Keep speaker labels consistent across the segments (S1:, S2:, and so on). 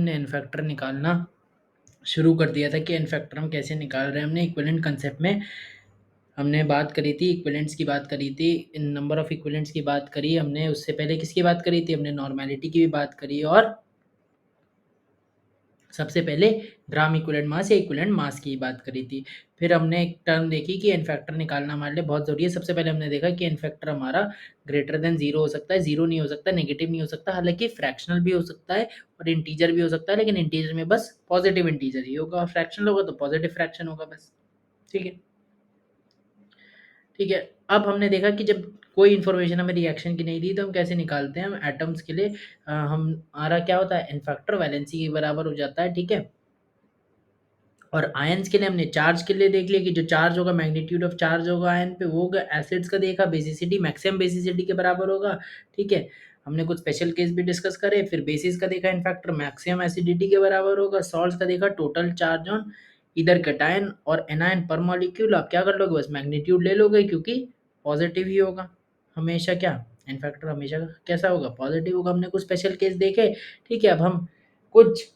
S1: हमने N factor निकालना शुरू कर दिया था कि एन फैक्टर हम कैसे निकाल रहे हैं। हमने इक्विवेलेंट कंसेप्ट में हमने बात करी थी, इक्विवेलेंट्स की बात करी थी, नंबर ऑफ इक्विवेलेंट्स की बात करी हमने। उससे पहले किसकी बात करी थी? हमने नॉर्मेलिटी की भी बात करी और सबसे पहले ग्राम इक्विवेलेंट मास या इक्विवेलेंट मास की बात करी थी। फिर हमने एक टर्म देखी कि एन फैक्टर निकालना हमारे लिए बहुत ज़रूरी है। सबसे पहले हमने देखा कि एन फैक्टर हमारा ग्रेटर देन 0 हो सकता है, 0 नहीं हो सकता, नेगेटिव नहीं हो सकता, हालांकि फ्रैक्शनल भी हो सकता है और इंटीजर भी हो सकता है, लेकिन इंटीजर में बस पॉजिटिव इंटीजर ही होगा, फ्रैक्शनल होगा तो पॉजिटिव फ्रैक्शन होगा बस। ठीक है, ठीक है। अब हमने देखा कि जब कोई इन्फॉर्मेशन हमें रिएक्शन की नहीं दी तो हम कैसे निकालते हैं। हम एटम्स के लिए हमारा क्या होता है, एन फैक्टर वैलेंसी के बराबर हो जाता है। ठीक है, और आयंस के लिए हमने चार्ज के लिए देख लिया कि जो चार्ज होगा, मैग्नीट्यूड ऑफ चार्ज होगा आयन पे वो होगा। एसिड्स का देखा, बेसिसिटी मैक्सिमम बेसिसिटी के बराबर होगा। ठीक है, हमने कुछ स्पेशल केस भी डिस्कस करे। फिर बेसिस का देखा, इन फैक्टर मैक्सिमम एसिडिटी के बराबर होगा। सॉल्ट्स का देखा, टोटल चार्ज ऑन इधर कैटायन और एनायन पर मॉलिक्यूल। आप क्या कर लोगे, बस मैग्नीट्यूड ले लोगे क्योंकि पॉजिटिव ही होगा हमेशा। क्या इन फैक्टर हमेशा कैसा होगा, पॉजिटिव होगा। हमने कुछ स्पेशल केस देखे। ठीक है, अब हम कुछ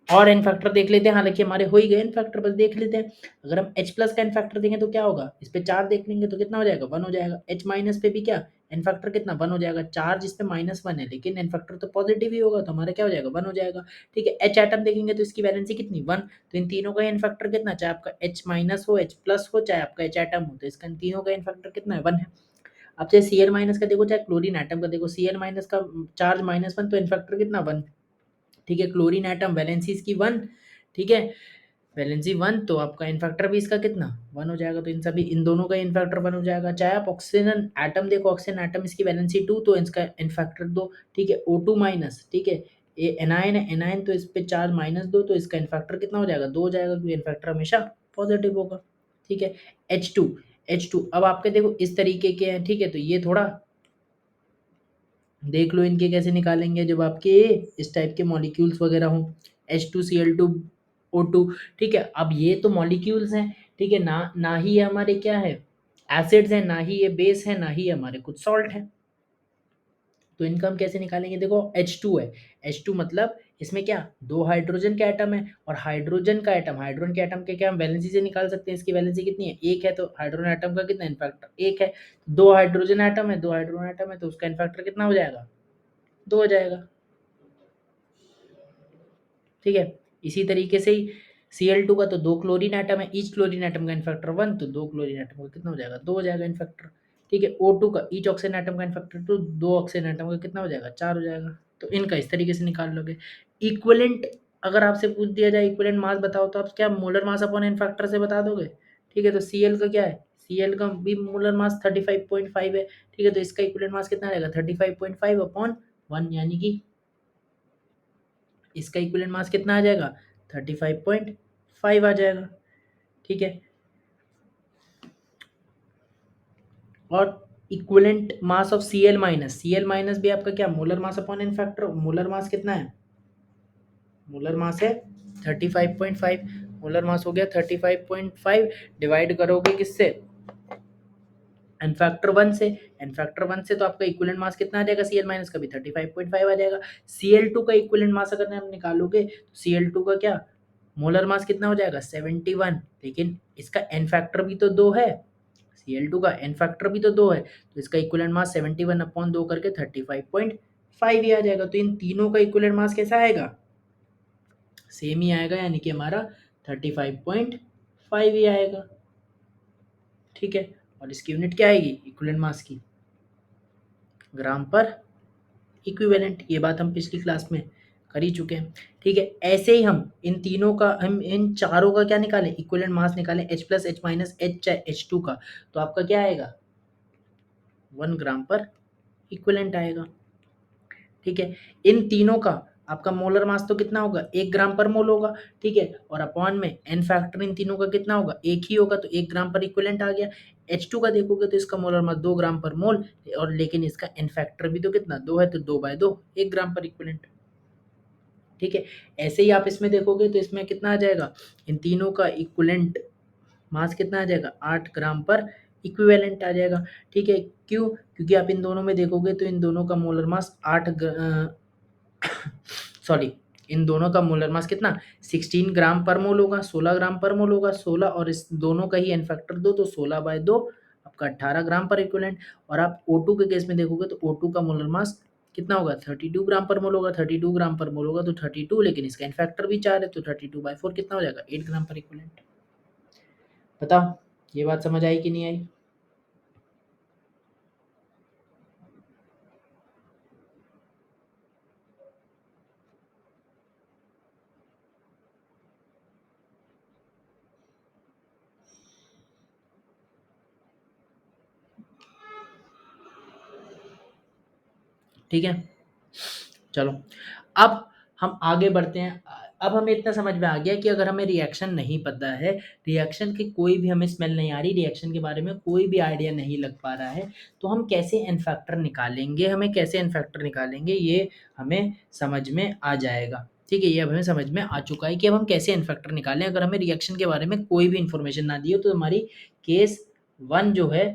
S1: और एन फैक्टर देख लेते हैं, हालांकि हमारे हो ही गए एन फैक्टर, बस देख लेते हैं। अगर हम H प्लस का एन फैक्टर देखें तो क्या होगा, इस पे 4 देख लेंगे तो कितना हो जाएगा, 1 हो जाएगा। H माइनस पे भी क्या एन फैक्टर कितना, 1 हो जाएगा। चार्ज इस पे -1 है लेकिन एन फैक्टर तो पॉजिटिव ही होगा तो हमारा क्या हो जाएगा, 1 हो जाएगा। ठीक है, H एटम देखेंगे तो इसकी वैलेंसी कितनी, 1। तो इन तीनों का एन फैक्टर कितना, चाहे आपका H माइनस हो, H प्लस हो, चाहे आपका H एटम हो, तो इसका इन तीनों का एन फैक्टर कितना है, 1 है। अब चाहे Cl माइनस का देखो, चाहे क्लोरीन एटम का देखो, Cl माइनस का चार्ज -1 तो एन फैक्टर कितना, 1। ठीक है, क्लोरीन एटम वैलेंसी इसकी 1। ठीक है, वैलेंसी 1 तो आपका इन फैक्टर भी इसका कितना, 1 हो जाएगा। तो इन सभी इन दोनों का इन फैक्टर 1 हो जाएगा। चाहे आप ऑक्सीजन एटम देखो, ऑक्सीजन एटम इसकी वैलेंसी 2 तो इसका इन फैक्टर 2। ठीक है, O2 माइनस, ठीक है, ये एनायन है, एनायन तो इस पे चार्ज -2 तो इसका इन फैक्टर कितना हो जाएगा, 2 हो जाएगा क्योंकि इन फैक्टर हमेशा पॉजिटिव होगा। ठीक है, H2, H2 अब आपके देखो इस तरीके के हैं। ठीक है, तो ये थोड़ा देख लो इनके कैसे निकालेंगे जब आपके इस टाइप के मॉलिक्यूल्स वगैरह हों। H2Cl2O2। ठीक है, अब ये तो मॉलिक्यूल्स हैं। ठीक है, ना ना ही ये हमारे क्या है, एसिड्स हैं, ना ही ये बेस है, ना ही हमारे कुछ सॉल्ट है। तो इनका हम कैसे निकालेंगे, देखो H2 है, H2 मतलब इसमें क्या, 2 हाइड्रोजन के एटम है और हाइड्रोजन का एटम, हाइड्रोजन के एटम के क्या हम वैलेंसी से निकाल सकते हैं। इसकी वैलेंसी कितनी है, 1 है, तो हाइड्रोजन एटम का कितना इनफैक्टर 1 है। 2 हाइड्रोजन एटम है, 2 हाइड्रोजन एटम है तो उसका इनफैक्टर कितना हो जाएगा, 2 हो जाएगा। ठीक है, इसी तरीके से ही Cl2 का तो 2 क्लोरीन एटम है, ईच क्लोरीन एटम का इनफैक्टर 1 तो 2 क्लोरीन एटम का कितना हो जाएगा, 2 हो जाएगा इनफैक्टर। ठीक है, O2 का ईच ऑक्सीजन एटम का इनफैक्टर तो 2 ऑक्सीजन एटम का कितना हो जाएगा, 4 हो जाएगा। तो इनका इस तरीके से निकाल लोगे। इक्विवेलेंट अगर आपसे पूछ दिया जाए इक्विवेलेंट मास बताओ तो आप क्या मोलर मास अपॉन इनफैक्टर से बता दोगे। ठीक है, तो Cl का क्या है, Cl का भी मोलर मास 35.5 है। ठीक है, तो इसका इक्विवेलेंट मास कितना रहेगा, 35.5 अपॉन 1, यानी कि इसका इक्विवेलेंट मास कितना आ जाएगा, 35.5 आ जाएगा। ठीक है, और equivalent mass of Cl minus, Cl minus भी आपका क्या मोलर मास अपॉन इन फैक्टर, मोलर मास कितना है, मोलर मास है 35.5, मोलर मास हो गया 35.5, डिवाइड करोगे किससे, एन फैक्टर 1 से, एन फैक्टर 1 से तो आपका इक्विवेलेंट मास कितना आ जाएगा Cl माइनस का भी 35.5 आ जाएगा। Cl2 का इक्विवेलेंट मास अगर हम निकालोगे तो Cl2 का क्या मोलर मास कितना हो जाएगा 71, लेकिन इसका एन फैक्टर भी तो 2 है, Cl2 का एन फैक्टर भी तो 2 है, तो इसका इक्विवेलेंट मास 71 अपॉन 2 करके 35.5 ही आ जाएगा। तो इन तीनों का इक्विवेलेंट मास कैसा आएगा, सेम ही आएगा, यानी कि हमारा 35.5 ही आएगा। ठीक है, और इसकी यूनिट क्या आएगी इक्विवेलेंट मास की, ग्राम पर इक्विवेलेंट। ये बात हम पिछली क्लास में कर ही चुके हैं। ठीक है, ऐसे ही हम इन तीनों का, हम इन चारों का क्या निकालें, इक्विवेलेंट मास निकालें, H plus H minus H चाहे H2 का, तो आपका क्या आएगा 1 ग्राम पर इक्विवेलेंट आएगा। ठीक है, इन तीनों का आपका मोलर मास तो कितना होगा, 1 ग्राम पर मोल होगा। ठीक है, और अपॉन में एन फैक्टर इन तीनों का कितना होगा, 1 ही होगा, तो 1 ग्राम पर इक्विवेलेंट आ गया। H2 का देखोगे तो इसका मोलर मास 2 ग्राम पर मोल, और लेकिन इसका एन फैक्टर भी तो कितना 2 है, तो 2/2 1 ग्राम पर इक्विवेलेंट। ठीक है, ऐसे ही आप इसमें देखोगे तो इसमें कितना आ जाएगा, इन तीनों का इक्विवेलेंट मास कितना आ जाएगा, 8 ग्राम पर इक्विवेलेंट आ जाएगा। ठीक है, क्यों, क्योंकि आप इन दोनों में देखोगे तो इन दोनों का मोलर मास 8 सॉरी इन दोनों का मोलर मास कितना 16 ग्राम पर मोल होगा, 16 ग्राम पर मोल होगा, 16 और इस दोनों का ही एन फैक्टर 2 तो 16/2 आपका 18 ग्राम पर इक्विवेलेंट। और आप O2 के केस में देखोगे तो O2 का मोलर मास कितना होगा 32 ग्राम पर मोल होगा, 32 ग्राम पर मोल होगा तो 32, लेकिन इसका एन फैक्टर भी 4 है तो 32/4 कितना हो जाएगा 8 ग्राम पर इक्विवेलेंट। बताओ ये बात समझ आई कि नहीं आई? ठीक है, चलो अब हम आगे बढ़ते हैं। अब हमें इतना समझ में आ गया कि अगर हमें रिएक्शन नहीं पता है, रिएक्शन की कोई भी हमें स्मेल नहीं आ रही, रिएक्शन के बारे में कोई भी आइडिया नहीं लग पा रहा है, तो हम कैसे एन फैक्टर निकालेंगे, हमें कैसे एन फैक्टर निकालेंगे ये हमें समझ में आ जाएगा। ठीक है, ये अब हमें समझ में आ चुका है कि अब हम कैसे एन फैक्टर निकालें। अगर हमें रिएक्शन के बारे में कोई भी इंफॉर्मेशन ना दी हो तो हमारी केस 1 जो है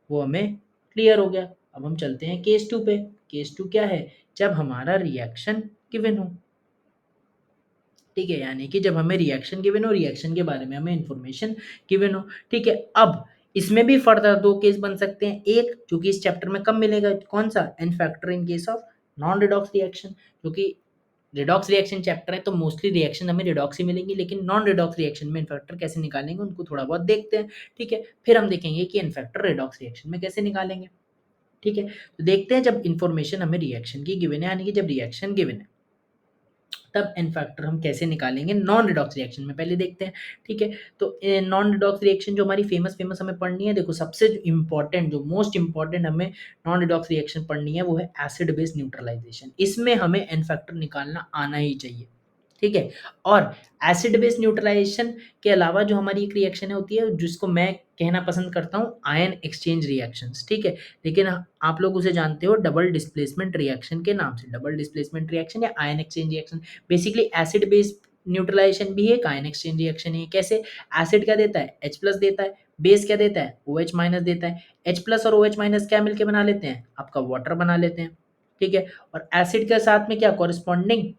S1: वो हमें क्लियर हो गया। अब हम चलते हैं केस 2 पे। केस 2 क्या है? जब हमारा रिएक्शन गिवन हो। ठीक है, यानी कि जब हमें रिएक्शन गिवन हो, रिएक्शन के बारे में हमें इंफॉर्मेशन गिवन हो। ठीक है, अब इसमें भी फर्दर दो केस बन सकते हैं। एक जो कि इस चैप्टर में कब मिलेगा, कौन सा? N factor in case of non redox reaction. क्योंकि रिडॉक्स रिएक्शन चैप्टर है तो मोस्टली रिएक्शन हमें रिडॉक्स ही मिलेंगी, लेकिन नॉन रिडॉक्स रिएक्शन में इनफैक्टर कैसे निकालेंगे उनको थोड़ा बहुत देखते हैं। ठीक है, फिर हम देखेंगे कि इनफैक्टर रिडॉक्स रिएक्शन में कैसे निकालेंगे। ठीक है, तो देखते हैं जब इन्फॉर्मेशन हमें रिएक्शन की गिवन है, यानी कि जब रिएक्शन गिवन है तब एन फैक्टर हम कैसे निकालेंगे नॉन रिडॉक्स रिएक्शन में, पहले देखते हैं। ठीक है, तो नॉन रिडॉक्स रिएक्शन जो हमारी फेमस फेमस हमें पढ़नी है, देखो सबसे इंपॉर्टेंट जो मोस्ट इंपॉर्टेंट हमें नॉन रिडॉक्स रिएक्शन पढ़नी है वो है एसिड बेस न्यूट्रलाइजेशन। इसमें हमें एन फैक्टर निकालना आना ही चाहिए। ठीक है, और एसिड बेस न्यूट्रलाइजेशन के अलावा जो हमारी एक रिएक्शन है होती है जिसको मैं कहना पसंद करता हूँ आयन एक्सचेंज रिएक्शंस। ठीक है, लेकिन आप लोग उसे जानते हो डबल डिस्प्लेसमेंट रिएक्शन के नाम से, डबल डिस्प्लेसमेंट रिएक्शन या ion exchange reaction. Basically acid base neutralisation भी एक आयन एक्सचेंज रिएक्शन है। कैसे? एसिड क्या देता है H+ देता है, बेस क्या देता है OH- देता है। H+ और OH- क्या मिलके बना लेते हैं? आपका वाटर बना लेते हैं। ठीक है, और एसिड के साथ में क्या कॉरेस्पॉन्डिंग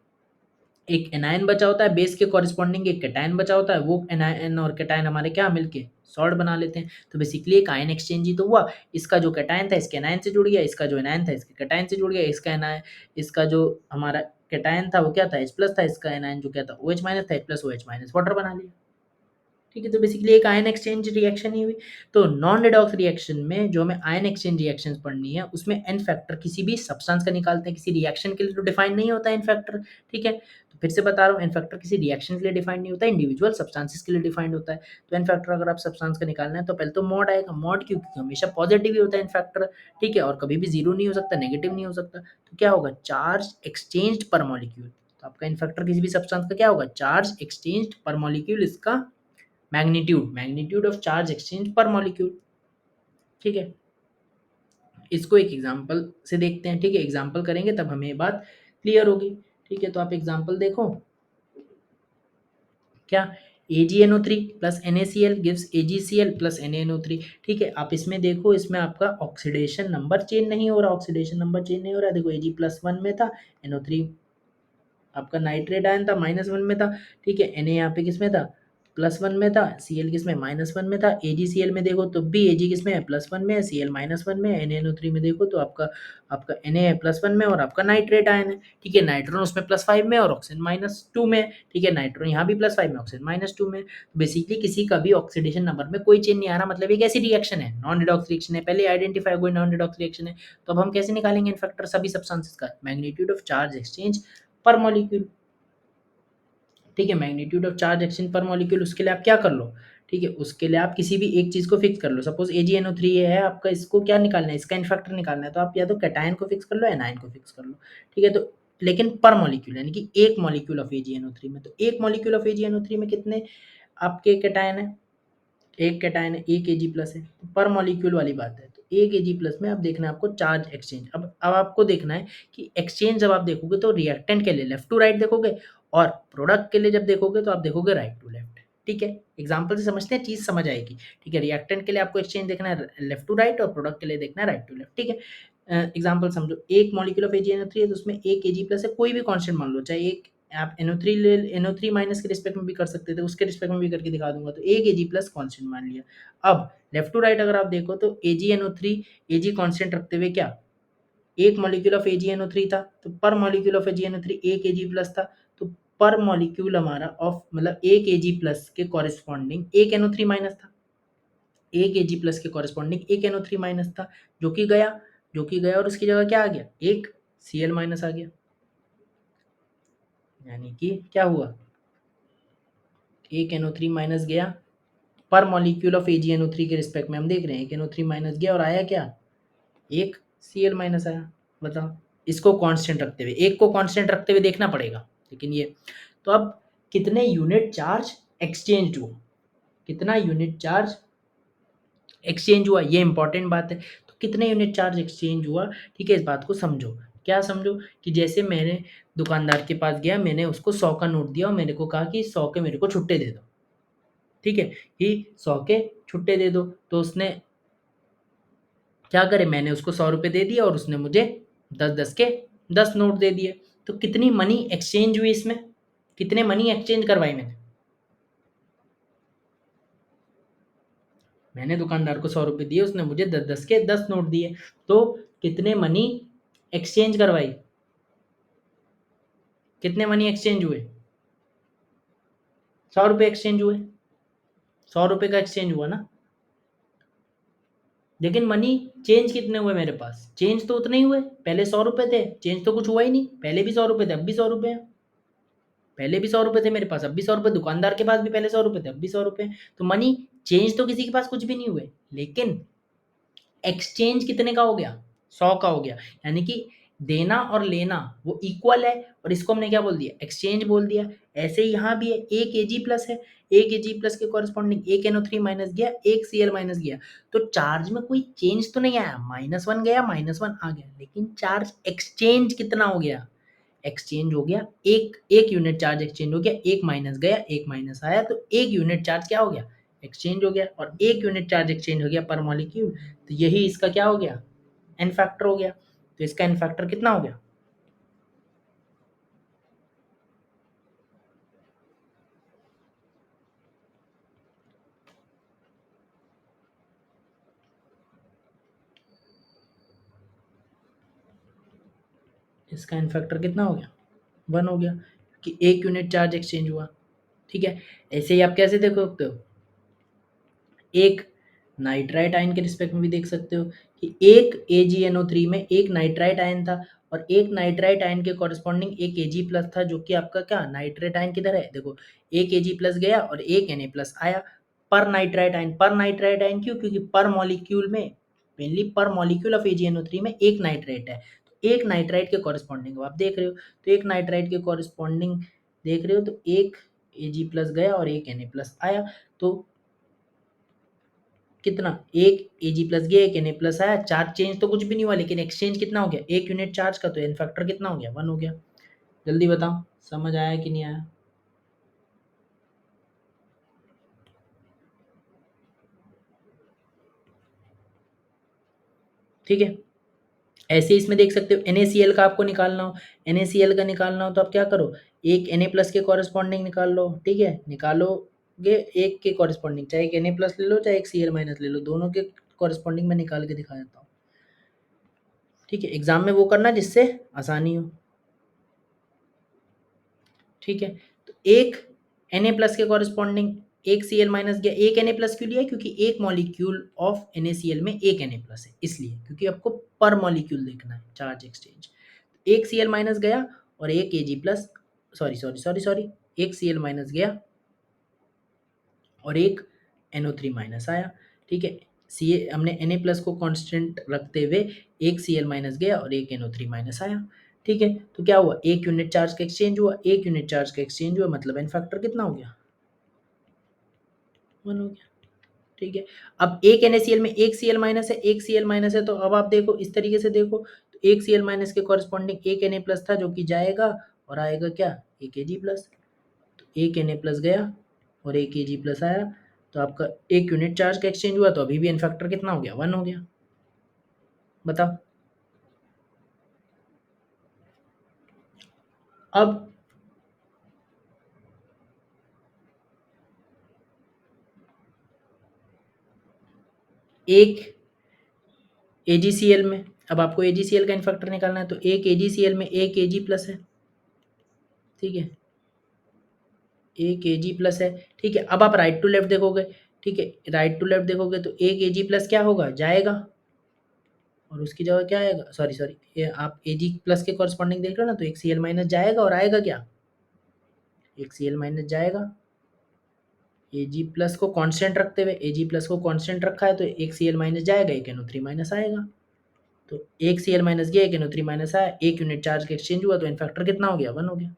S1: एक एनायन बचा होता है, बेस के कॉरेस्पॉन्डिंग एक कैटायन बचा होता है, वो एनायन और कैटायन हमारे क्या मिलके सॉल्ट बना लेते हैं। तो बेसिकली एक आयन एक्सचेंज ही तो हुआ। इसका जो कैटायन था इसके एनायन से जुड़ गया, इसका जो एनायन था इसके कैटायन से जुड़ गया, इसका एनायन इसका जो हमारा कैटायन था वो क्या था H+ था, इसका एनायन जो क्या था OH- था, H+ OH- वाटर बना लिया। ठीक है, तो बेसिकली एक आयन एक्सचेंज रिएक्शन ही हुई। तो नॉन रिडॉक्स रिएक्शन में जो हमें आयन एक्सचेंज रिएक्शंस पढ़नी है उसमें एन फैक्टर किसी भी सब्सटेंस का निकालते हैं, किसी रिएक्शन के लिए तो डिफाइन नहीं होता है एन फैक्टर। ठीक है, तो फिर से बता रहा हूँ एन फैक्टर किसी रिएक्शन के लिए डिफाइन नहीं होता है, इंडिविजुअल सब्सटेंसेस के लिए डिफाइंड होता है। तो एन फैक्टर अगर आप सब्सटेंस का निकालना है तो पहले तो मॉड आएगा, मॉड क्योंकि हमेशा पॉजिटिव ही होता है एन फैक्टर। ठीक है, और कभी भी जीरो नहीं हो सकता, नेगेटिव नहीं हो सकता। तो क्या होगा चार्ज एक्सचेंज पर मॉलिक्यूल। तो आपका इन फैक्टर किसी भी सब्सटेंस का क्या होगा चार्ज एक्सचेंज पर मॉलिक्यूल, इसका मैग्नीट्यूड ऑफ चार्ज एक्सचेंज पर मॉलिक्यूल। ठीक है, इसको एक एग्जांपल से देखते हैं। ठीक है, एग्जांपल करेंगे तब हमें ये बात क्लियर होगी। ठीक है, तो आप एग्जांपल देखो क्या AgNO3 plus NaCl gives AgCl plus NaNO3। ठीक है, आप इसमें देखो इसमें आपका ऑक्सीडेशन नंबर चेंज नहीं हो रहा, ऑक्सीडेशन नंबर चेंज नहीं हो रहा। देखो Ag+1 में था, NO3 आपका नाइट्रेट आयन था -1 में था। ठीक है, Na यहाँ पे किस में था +1 में था, Cl किस में -1 में था। AgCl में देखो तो भी Ag किस में है +1 में है, Cl -1 में है। NaNO3 में देखो तो आपका आपका Na है +1 में और आपका नाइट्रेट आयन है। ठीक है, नाइट्रोन उसमें +5 में और ऑक्सीजन -2 में है। ठीक है, नाइट्रोन यहाँ भी +5 में ऑक्सीजन -2 में। तो बेसिकली किसी का भी ऑक्सीडेशन नंबर में कोई चेंज नहीं आ रहा, मतलब एक ऐसी रिएक्शन है नॉन रिडॉक्स रिएक्शन है। पहले आइडेंटिफाई कोई नॉन रिडॉक्स रिएक्शन है, तो अब हम कैसे निकालेंगे इन फैक्टर सभी सब्सटेंसेस का मैग्नीट्यूड ऑफ चार्ज एक्सचेंज पर मॉलिक्यूल। ठीक है, मैग्नीट्यूड ऑफ चार्ज एक्सचेंज पर मॉलिक्यूल उसके लिए आप क्या कर लो। ठीक है, उसके लिए आप किसी भी एक चीज को फिक्स कर लो। सपोज AgNO3 है आपका, इसको क्या निकालना है इसका इनफैक्टर निकालना है, तो आप या तो कैटायन को फिक्स कर लो या एनायन को फिक्स कर लो। ठीक है, तो लेकिन पर मॉलिक्यूल यानी कि एक मॉलिक्यूल ऑफ AgNO3 में, तो एक मॉलिक्यूल ऑफ AgNO3 में कितने आपके कैटायन है, एक कैटायन है, एक Ag+ है। तो पर मॉलिक्यूल वाली बात है, तो एक Ag+ में अब देखना है आपको चार्ज एक्सचेंज। अब आपको देखना है कि एक्सचेंज जब आप देखोगे तो रिएक्टेंट के लिए लेफ्ट टू राइट देखोगे और प्रोडक्ट के लिए जब देखोगे तो आप देखोगे राइट टू लेफ्ट। ठीक है, एग्जाम्पल से समझते हैं, चीज समझ आएगी। ठीक है, रिएक्टेंट के लिए आपको एक्सचेंज देखना है लेफ्ट टू राइट और प्रोडक्ट के लिए देखना है राइट टू लेफ्ट। ठीक है, एग्जाम्पल समझो, एक मॉलिक्यूल ऑफ AgNO3 है तो उसमें एक Ag+ है, कोई भी कांस्टेंट मान लो, चाहे एक आप NO3 ले NO3 माइनस के रिस्पेक्ट में भी कर सकते थे, उसके रिस्पेक्ट में भी करके दिखा दूंगा। तो 1 Ag प्लस कॉन्स्टेंट मान लिया। अब लेफ्ट टू राइट अगर आप देखो तो AgNO3 Ag कॉन्स्टेंट रखते हुए क्या, एक मॉलिक्यूल ऑफ AgNO3 था, तो पर molecule of AgNO3 1 Ag plus था, तो पर मॉलिक्यूल हमारा ऑफ मतलब 1 Ag प्लस के कॉरेस्पॉन्डिंग 1 NO3 माइनस था, 1 Ag प्लस के कॉरेस्पॉन्डिंग 1 NO3 माइनस था, जो कि गया और उसकी जगह क्या आ गया, एक Cl माइनस आ गया। यानी कि क्या हुआ, एक NO3 माइनस गया पर मॉलिक्यूल ऑफ AgNO3 के रिस्पेक्ट में हम देख रहे हैं, एक NO3 माइनस गया और आया क्या, एक Cl माइनस आया। बताओ, इसको कांस्टेंट रखते हुए, एक को कांस्टेंट रखते हुए देखना पड़ेगा। लेकिन ये तो अब कितने यूनिट चार्ज एक्सचेंज हुआ, कितना यूनिट चार्ज एक्सचेंज हुआ, ये इंपॉर्टेंट बात है। तो कितने यूनिट चार्ज एक्सचेंज हुआ, ठीक है, इस बात को समझो। क्या समझो, कि जैसे मैंने दुकानदार के पास गया, मैंने उसको 100 का नोट दिया और मेरे को कहा कि 100 के मेरे को छुट्टे दे दो, ठीक है, कि 100 के छुट्टे दे दो। तो उसने क्या करे, मैंने उसको 100 रुपये दे दिया और उसने मुझे 10-10 के 10 नोट दे दिए। तो कितनी मनी एक्सचेंज हुई इसमें, कितने मनी एक्सचेंज करवाई मैंने दुकानदार को 100 रुपये दिए, उसने मुझे 10-10 के 10 नोट दिए। तो कितने मनी एक्सचेंज करवाई, कितने मनी एक्सचेंज हुए, 100 रुपये एक्सचेंज हुए, 100 रुपये का एक्सचेंज हुआ ना। लेकिन मनी चेंज कितने हुए मेरे पास, चेंज तो उतने ही हुए, पहले 100 रुपये थे, चेंज तो कुछ हुआ ही नहीं, पहले भी 100 रुपये थे, अब भी 100 रुपये हैं। पहले भी 100 रुपये थे मेरे पास, अब भी 100 रुपये, दुकानदार के पास भी पहले 100 रुपये थे, अब भी 100 रुपये। तो मनी चेंज तो किसी के पास कुछ भी नहीं हुए, लेकिन एक्सचेंज कितने का हो गया, 100 का हो गया। यानी कि देना और लेना वो इक्वल है, और इसको हमने क्या बोल दिया, एक्सचेंज बोल दिया। ऐसे ही यहाँ भी है, एक Ag प्लस है, एक Ag प्लस के कॉरेस्पॉन्डिंग एक NO3 माइनस गया, एक Cl माइनस गया। तो चार्ज में कोई चेंज तो नहीं आया, -1 गया, -1 आ गया, लेकिन चार्ज एक्सचेंज कितना हो गया, एक्सचेंज हो गया, एक एक यूनिट चार्ज एक्सचेंज हो गया, एक माइनस गया, एक माइनस आया, तो एक यूनिट चार्ज क्या हो गया, एक्सचेंज हो गया। और एक यूनिट चार्ज एक्सचेंज हो गया पर मॉलिक्यूल, तो यही इसका क्या हो गया, एन फैक्टर हो गया। तो इसका एन फैक्टर कितना हो गया, इसका एन फैक्टर कितना हो गया, 1 हो गया, कि एक यूनिट चार्ज एक्सचेंज हुआ। ठीक है, ऐसे ही आप कैसे देख सकते हो, एक नाइट्राइट आयन के रिस्पेक्ट में भी देख सकते हो, कि एक AgNO3 में एक नाइट्राइट आयन था, और एक नाइट्राइट आयन के कॉरेस्पॉन्डिंग एक Ag प्लस था, जो कि आपका क्या, नाइट्रेट आयन किधर है, देखो एक Ag प्लस गया और एक Na प्लस आया। पर नाइट्राइट आयन, पर नाइट्राइट आयन क्यों, क्योंकि पर मॉलिक्यूल में, मेनली पर मॉलिक्यूल ऑफ AgNO3 में एक नाइट्राइट है, तो एक नाइट्राइट के कॉरेस्पॉन्डिंग आप देख रहे हो, तो एक नाइट्राइट के कॉरेस्पॉन्डिंग देख रहे हो, तो एक Ag प्लस गया और एक Na प्लस आया। तो कितना, एक Ag प्लस गया, एक Na प्लस आया, चार्ज चेंज तो कुछ भी नहीं हुआ, लेकिन एक्सचेंज कितना हो गया, एक यूनिट चार्ज का, तो एन फैक्टर कितना हो गया, 1 हो गया। जल्दी बताओ, समझ आया कि नहीं आया। ठीक है, ऐसे इसमें देख सकते हो, NaCl का आपको निकालना हो, NaCl का निकालना हो तो आप क्या करो, एक Na प्लस के कॉरेस्पॉन्डिंग निकाल लो, ठीक है, निकालोगे एक के कॉरेस्पॉन्डिंग, चाहे एक Na प्लस ले लो, चाहे एक Cl माइनस ले लो, दोनों के कॉरेस्पॉन्डिंग में निकाल के दिखा देता हूँ। ठीक है, एग्जाम में वो करना जिससे आसानी हो। ठीक है, तो एक Na प्लस के कॉरेस्पॉन्डिंग एक Cl माइनस गया, एक Na प्लस क्यों लिया, क्योंकि एक मॉलिक्यूल ऑफ NaCl में एक Na प्लस है, इसलिए, क्योंकि आपको पर मॉलिक्यूल देखना है चार्ज एक्सचेंज। एक Cl माइनस गया और एक Ag plus, sorry sorry sorry sorry, एक Cl माइनस गया और एक NO3 माइनस आया। ठीक है, सी हमने Na प्लस को कांस्टेंट रखते हुए एक Cl माइनस गया और एक NO3 माइनस आया। ठीक है, तो क्या हुआ, एक यूनिट चार्ज का एक्सचेंज हुआ, एक यूनिट चार्ज का एक्सचेंज हुआ, मतलब एन फैक्टर कितना हो गया, 1 हो गया। ठीक है, अब एक NaCl में एक Cl माइनस है, एक Cl माइनस है, तो अब आप देखो इस तरीके से देखो, तो एक Cl माइनस के कॉरेस्पॉन्डिंग एक Na प्लस था, जो कि जाएगा और आएगा क्या, एक Ag प्लस। तो एक Na प्लस गया और एक Ag प्लस आया, तो आपका एक यूनिट चार्ज का एक्सचेंज हुआ, तो अभी भी एन फैक्टर कितना हो गया, 1 हो गया। बताओ, अब एक AgCl में, अब आपको AgCl का इन्फेक्टर निकालना है, तो एक AgCl में एक Ag प्लस है, ठीक है, एक Ag प्लस है, ठीक है। अब आप राइट टू लेफ्ट देखोगे, ठीक है, राइट टू लेफ्ट देखोगे तो एक Ag प्लस क्या होगा, जाएगा, और उसकी जगह क्या आएगा, सॉरी सॉरी, ये आप Ag प्लस के कॉरस्पॉन्डिंग देख रहे हो ना, तो एक Cl माइनस जाएगा और आएगा क्या, एक Cl माइनस जाएगा। Ag प्लस को कांस्टेंट रखते हुए, Ag प्लस को कांस्टेंट रखा है तो एक Cl माइनस जाएगा, एक NO3 माइनस आएगा, तो एक Cl माइनस गया, एक NO3 माइनस आया, एक यूनिट चार्ज का एक्सचेंज हुआ, तो इन फैक्टर कितना हो गया, 1 हो गया।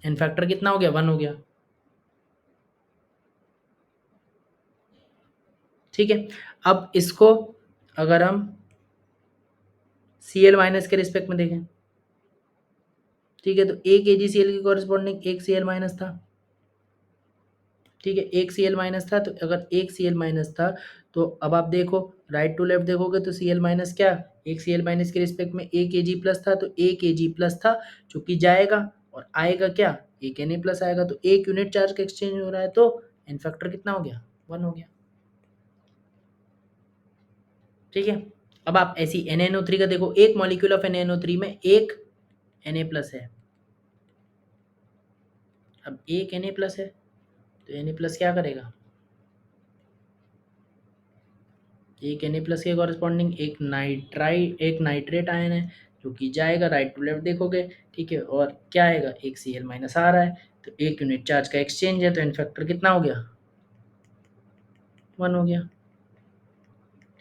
S1: इन फैक्टर कितना हो गया, 1 हो गया, ठीक है। अब इसको अगर हम Cl माइनस के रिस्पेक्ट में देखें, ठीक है, तो एक AgCl की कॉरस्पॉन्डिंग एक Cl माइनस था, ठीक है, एक Cl माइनस था, तो अगर एक Cl माइनस था, तो अब आप देखो राइट टू लेफ्ट देखोगे तो Cl माइनस क्या, एक Cl माइनस के रिस्पेक्ट में एक Ag प्लस था, तो एक Ag प्लस था जो कि जाएगा, और आएगा क्या, एक Na प्लस आएगा, तो एक यूनिट चार्ज का एक्सचेंज हो रहा है, तो एन फैक्टर कितना हो गया, 1 हो गया, ठीक है। अब आप ऐसी NaNO3 का देखो, एक मॉलिक्यूल ऑफ NaNO3 में एक Na प्लस है, अब एक Na प्लस है, तो Na प्लस क्या करेगा, एक Na प्लस के कॉरस्पॉन्डिंग एक नाइट्रेट आयन है जो कि जाएगा, राइट टू लेफ्ट देखोगे, ठीक है, और क्या आएगा, एक Cl माइनस आ रहा है, तो एक यूनिट चार्ज का एक्सचेंज है, तो इन फैक्टर कितना हो गया, 1 हो गया,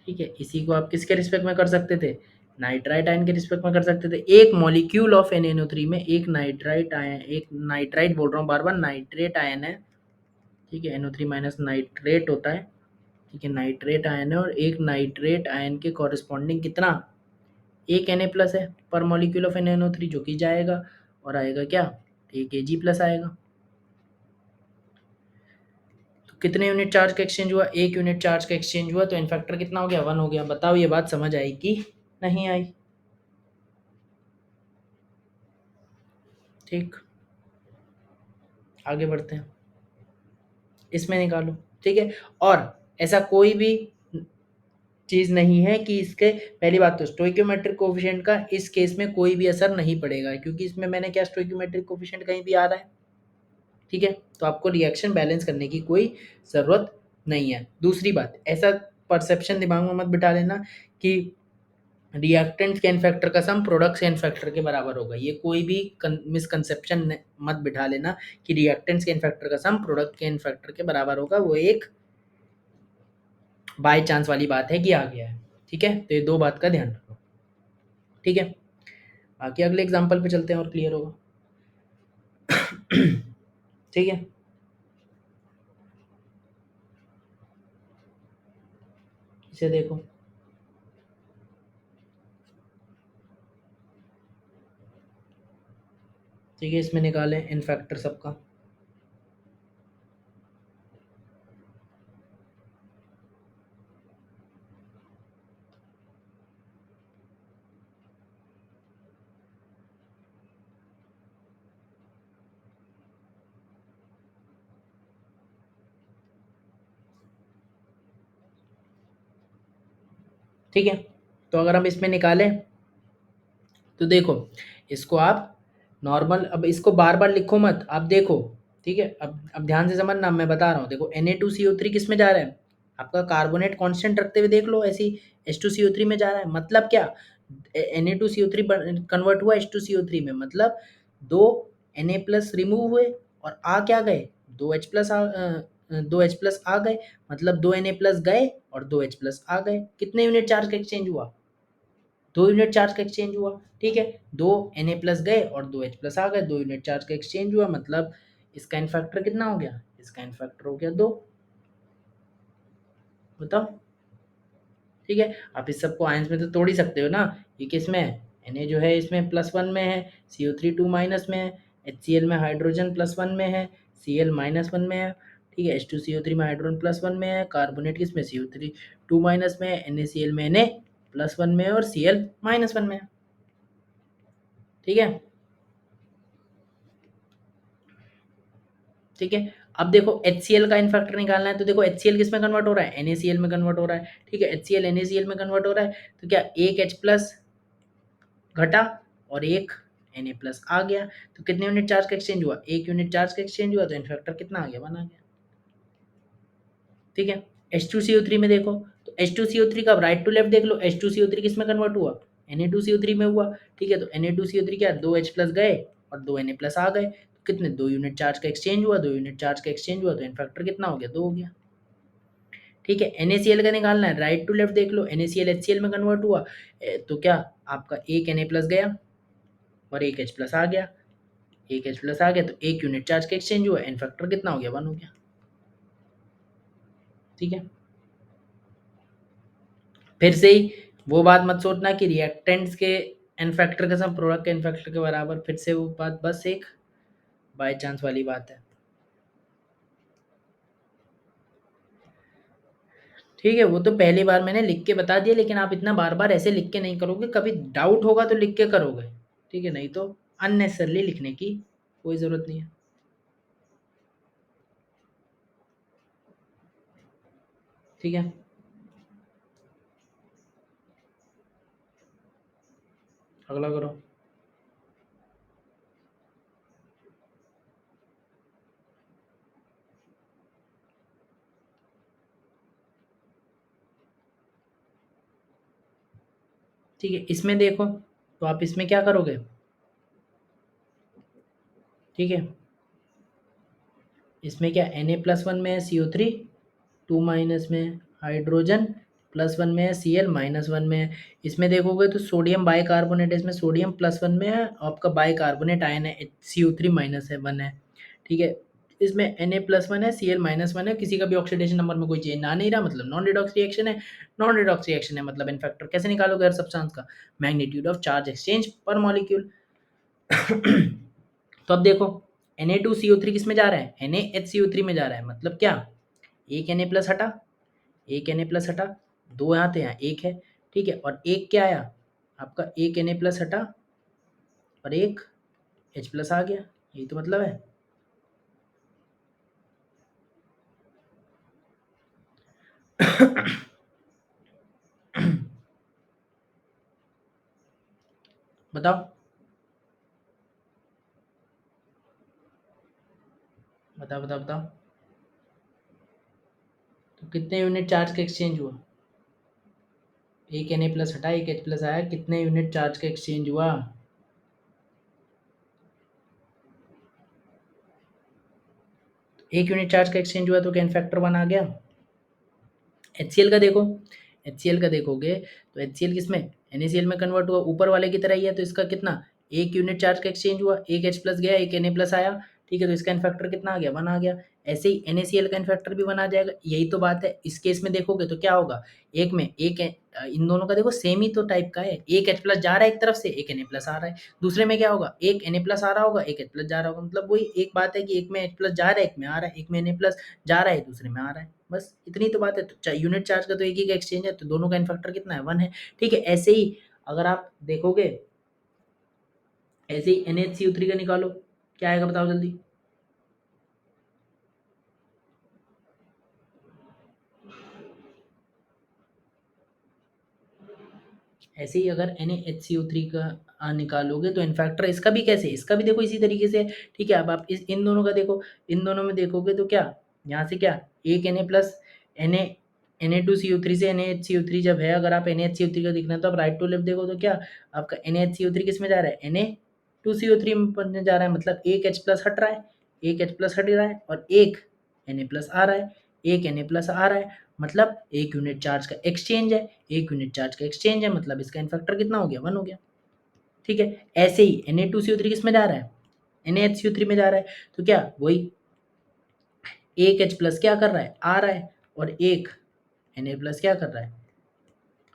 S1: ठीक है। इसी को आप किसके रिस्पेक्ट में कर सकते थे, नाइट्राइट आयन के रिस्पेक्ट में कर सकते थे। एक मॉलिक्यूल ऑफ NaNO3 में एक नाइट्राइट आयन, एक नाइट्राइट बोल रहा हूँ बार बार, नाइट्रेट आयन है, ठीक है, NO3 माइनस नाइट्रेट होता है, ठीक है, नाइट्रेट आयन है, और एक नाइट्रेट आयन के कॉरस्पॉन्डिंग कितना, एक Na प्लस है पर मॉलिक्यूल ऑफ NaNO3 जो कि जाएगा, और आएगा क्या, एक Ag प्लस आएगा, तो कितने यूनिट चार्ज का एक्सचेंज हुआ, एक यूनिट चार्ज का एक्सचेंज हुआ, तो इन फैक्टर कितना हो गया, 1 हो गया। बताओ ये बात समझ आई कि नहीं आई, ठीक, आगे बढ़ते हैं, इसमें निकालो, ठीक है। और ऐसा कोई भी चीज नहीं है कि इसके, पहली बात तो स्टोइकियोमेट्रिक कोफिशिएंट का इस केस में कोई भी असर नहीं पड़ेगा, क्योंकि इसमें मैंने क्या, स्टोइकियोमेट्रिक कोफिशिएंट कहीं भी आ रहा है, ठीक है, तो आपको रिएक्शन बैलेंस करने की कोई ज़रूरत नहीं है। दूसरी बात, ऐसा परसेप्शन दिमाग में मत बिठा लेना कि रिएक्टेंट के फैक्टर का सम प्रोडक्ट के फैक्टर के बराबर होगा, ये कोई भी मिसकंसेप्शन मत बिठा लेना कि रिएक्टेंट्स के फैक्टर का सम प्रोडक्ट के फैक्टर के बराबर होगा, वो एक बाय चांस वाली बात है कि आ गया है, ठीक है, तो ये दो बात का ध्यान रखो, ठीक है। बाकी अगले एग्जाम्पल पे चलते हैं और क्लियर होगा, ठीक है। इसे देखो, ठीक है, इसमें निकालें इन फैक्टर सबका, ठीक है। तो अगर हम इसमें निकालें, तो देखो इसको आप नॉर्मल, अब इसको बार बार लिखो मत, आप देखो, ठीक है, अब ध्यान से समझना, मैं बता रहा हूँ, देखो Na2CO3 किस में जा रहा है, आपका कार्बोनेट कांस्टेंट रखते हुए देख लो, ऐसी H2CO3 में जा रहा है, मतलब क्या, Na2CO3 कन्वर्ट हुआ H2CO3 में, मतलब दो Na प्लस रिमूव हुए और आ क्या गए, दो H प्लस आ गए, मतलब दो Na प्लस गए और दो H प्लस आ गए, कितने यूनिट चार्ज का एक्सचेंज हुआ, दो यूनिट चार्ज का एक्सचेंज हुआ, ठीक है, दो Na प्लस गए और दो H प्लस आ गए, दो यूनिट चार्ज का एक्सचेंज हुआ, मतलब इसका इन फैक्टर कितना हो गया, इसका इन फैक्टर हो गया 2, बताओ, ठीक है। आप इस सबको आयंस में तो तोड़ ही सकते हो ना, ये किस में है, Na जो है इसमें +1 में है, CO3 2 माइनस में है, HCl में हाइड्रोजन +1 में है, Cl -1 में है, ठीक है। H2CO3 में हाइड्रोजन +1 में है, कार्बोनेट किसमें CO3 2 माइनस में है, NaCl में Na+1 में है और Cl -1 में है, ठीक है। ठीक है, अब देखो HCl का इनफैक्टर निकालना है, तो देखो HCl किस में कन्वर्ट हो रहा है, NaCl में कन्वर्ट हो रहा है, ठीक है। HCl NaCl में कन्वर्ट हो रहा है, तो क्या एक H प्लस घटा और एक Na प्लस आ गया, तो कितने यूनिट चार्ज का एक्सचेंज हुआ, एक यूनिट चार्ज का एक्सचेंज हुआ, तो इनफैक्टर कितना आ गया, 1 आ गया, ठीक है। H2CO3 में देखो, तो H2CO3 का राइट टू लेफ्ट देख लो, H2CO3 किस में कन्वर्ट हुआ, Na2CO3 में हुआ, ठीक है। तो Na2CO3 क्या, 2H प्लस गए और 2 Na प्लस आ गए, तो कितने, 2 यूनिट चार्ज का एक्सचेंज हुआ, 2 यूनिट चार्ज का एक्सचेंज हुआ, तो इनफैक्टर कितना हो गया, 2 हो गया, ठीक है। NaCl का निकालना है, राइट टू लेफ्ट देख लो, NaCl HCl में कन्वर्ट हुआ, तो क्या आपका एक Na प्लस गया और एक H प्लस आ गया, एक H प्लस आ गया, तो एक यूनिट चार्ज का एक्सचेंज हुआ, एन फैक्टर कितना हो गया, 1 हो गया, ठीक है। फिर से ही वो बात मत सोचना कि रिएक्टेंट्स के एन फैक्टर का सम प्रोडक्ट के एन फैक्टर के बराबर, फिर से वो बात बस एक बाय चांस वाली बात है, ठीक है। वो तो पहली बार मैंने लिख के बता दिया, लेकिन आप इतना बार बार ऐसे लिख के नहीं करोगे, कभी डाउट होगा तो लिख के करोगे, ठीक है, नहीं तो अननेसेसरली लिखने की कोई ज़रूरत नहीं है, ठीक है। अगला करो। ठीक है, इसमें देखो, तो आप इसमें क्या करोगे, ठीक है। इसमें क्या Na+1 में है CO3 2 माइनस में है हाइड्रोजन, +1 में है Cl -1 में है। इसमें देखोगे तो सोडियम बाइकार्बोनेट है, इसमें सोडियम +1 में है, आपका बाइकार्बोनेट आयन है, CO3 -1 है, ठीक है। इसमें Na+1 है, Cl -1 है, किसी का भी ऑक्सीडेशन नंबर में कोई चेंज आ नहीं रहा, मतलब नॉन रिडॉक्स रिएक्शन है, नॉन रिडॉक्स रिएक्शन है मतलब इन फैक्टर कैसे निकालोगे हर सब्सटेंस का, मैग्नीट्यूड ऑफ चार्ज एक्सचेंज पर मॉलिक्यूल। तो अब देखो Na2CO3 किस में जा रहा है, NaHCO3 में जा रहा है, मतलब क्या, एक Na प्लस हटा, एक Na प्लस हटा, दो यहाँ थे, यहाँ एक है, ठीक है। और एक क्या आया, आपका एक Na प्लस हटा और एक H प्लस आ गया, यही तो मतलब है। बताओ, बताओ बताओ बताओ, तो कितने यूनिट चार्ज का एक्सचेंज हुआ, एक Na प्लस हटा, एक H प्लस आया, कितने यूनिट चार्ज का एक्सचेंज हुआ, एक यूनिट चार्ज का एक्सचेंज हुआ, तो कैन फैक्टर 1 आ गया। HCl का देखो, HCl का देखोगे तो HCl किस में, NaCl में कन्वर्ट हुआ, ऊपर वाले की तरह ही है, तो इसका कितना, एक यूनिट चार्ज का एक्सचेंज हुआ, एक H प्लस गया, एक Na प्लस आया, ठीक है। तो इसका इनफैक्टर कितना आ गया, 1 आ गया। ऐसे ही NaCl का इनफैक्टर भी 1 आ जाएगा, यही तो बात है। इस केस में देखोगे तो क्या होगा, एक में एक इन दोनों का देखो सेम ही तो टाइप का है, एक H प्लस जा रहा है एक तरफ से, एक Na प्लस आ रहा है, दूसरे में क्या होगा, एक Na प्लस आ रहा होगा, एक H प्लस जा रहा होगा, मतलब वही एक बात है कि एक में H प्लस जा रहा है, एक में आ रहा है, एक में Na प्लस जा रहा है, दूसरे में आ रहा है, बस इतनी तो बात है। तो यूनिट चार्ज का तो एक ही का एक्सचेंज है, तो दोनों का इनफैक्टर कितना है, 1 है, ठीक है। ऐसे ही अगर आप देखोगे, ऐसे ही NaHCO3 का निकालो, क्या आएगा बताओ जल्दी, ऐसे ही अगर NaHCO3 का निकालोगे तो इनफैक्टर इसका भी कैसे, इसका भी देखो इसी तरीके से, ठीक है। अब आप इस इन दोनों का देखो, इन दोनों में देखोगे तो क्या, यहाँ से क्या, एक Na प्लस Na2CO3 से NaHCO3 जब है, अगर आप NaHCO3 का दिखना है तो आप राइट टू लेफ्ट देखो, तो क्या आपका NaHCO3 किस में जा रहा है, Na2CO3 में बनने जा रहा है, मतलब एक H प्लस हट रहा है, एक H प्लस हट रहा है और एक Na प्लस आ रहा है, एक Na प्लस आ रहा है, मतलब एक यूनिट चार्ज का एक्सचेंज है, एक यूनिट चार्ज का एक्सचेंज है, मतलब इसका इनफैक्टर कितना हो गया, 1 हो गया, ठीक है। ऐसे ही Na2CO3 किस में जा रहा है, NaHCO3 में जा रहा है, तो क्या वही एक H प्लस क्या कर रहा है, आ रहा है, और एक Na प्लस क्या कर रहा है,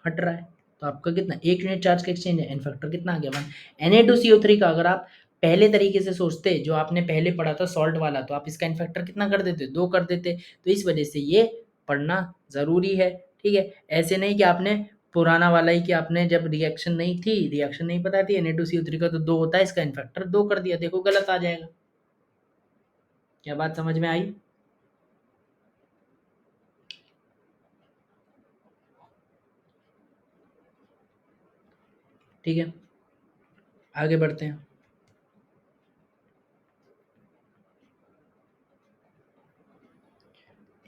S1: हट रहा है, तो आपका कितना, एक यूनिट चार्ज का एक्सचेंज है, इनफैक्टर कितना आ गया, 1। Na2CO3 का अगर आप पहले तरीके से सोचते, जो आपने पहले पढ़ा था सॉल्ट वाला, तो आप इसका इन फैक्टर कितना कर देते? 2 कर देते। तो इस वजह से ये पढ़ना ज़रूरी है, ठीक है? ऐसे नहीं कि आपने पुराना वाला ही, कि आपने जब रिएक्शन नहीं पता थी Na2CO3 का तो 2 होता है, इसका इन फैक्टर 2 कर दिया, देखो गलत आ जाएगा। क्या बात समझ में आई? ठीक है, आगे बढ़ते हैं।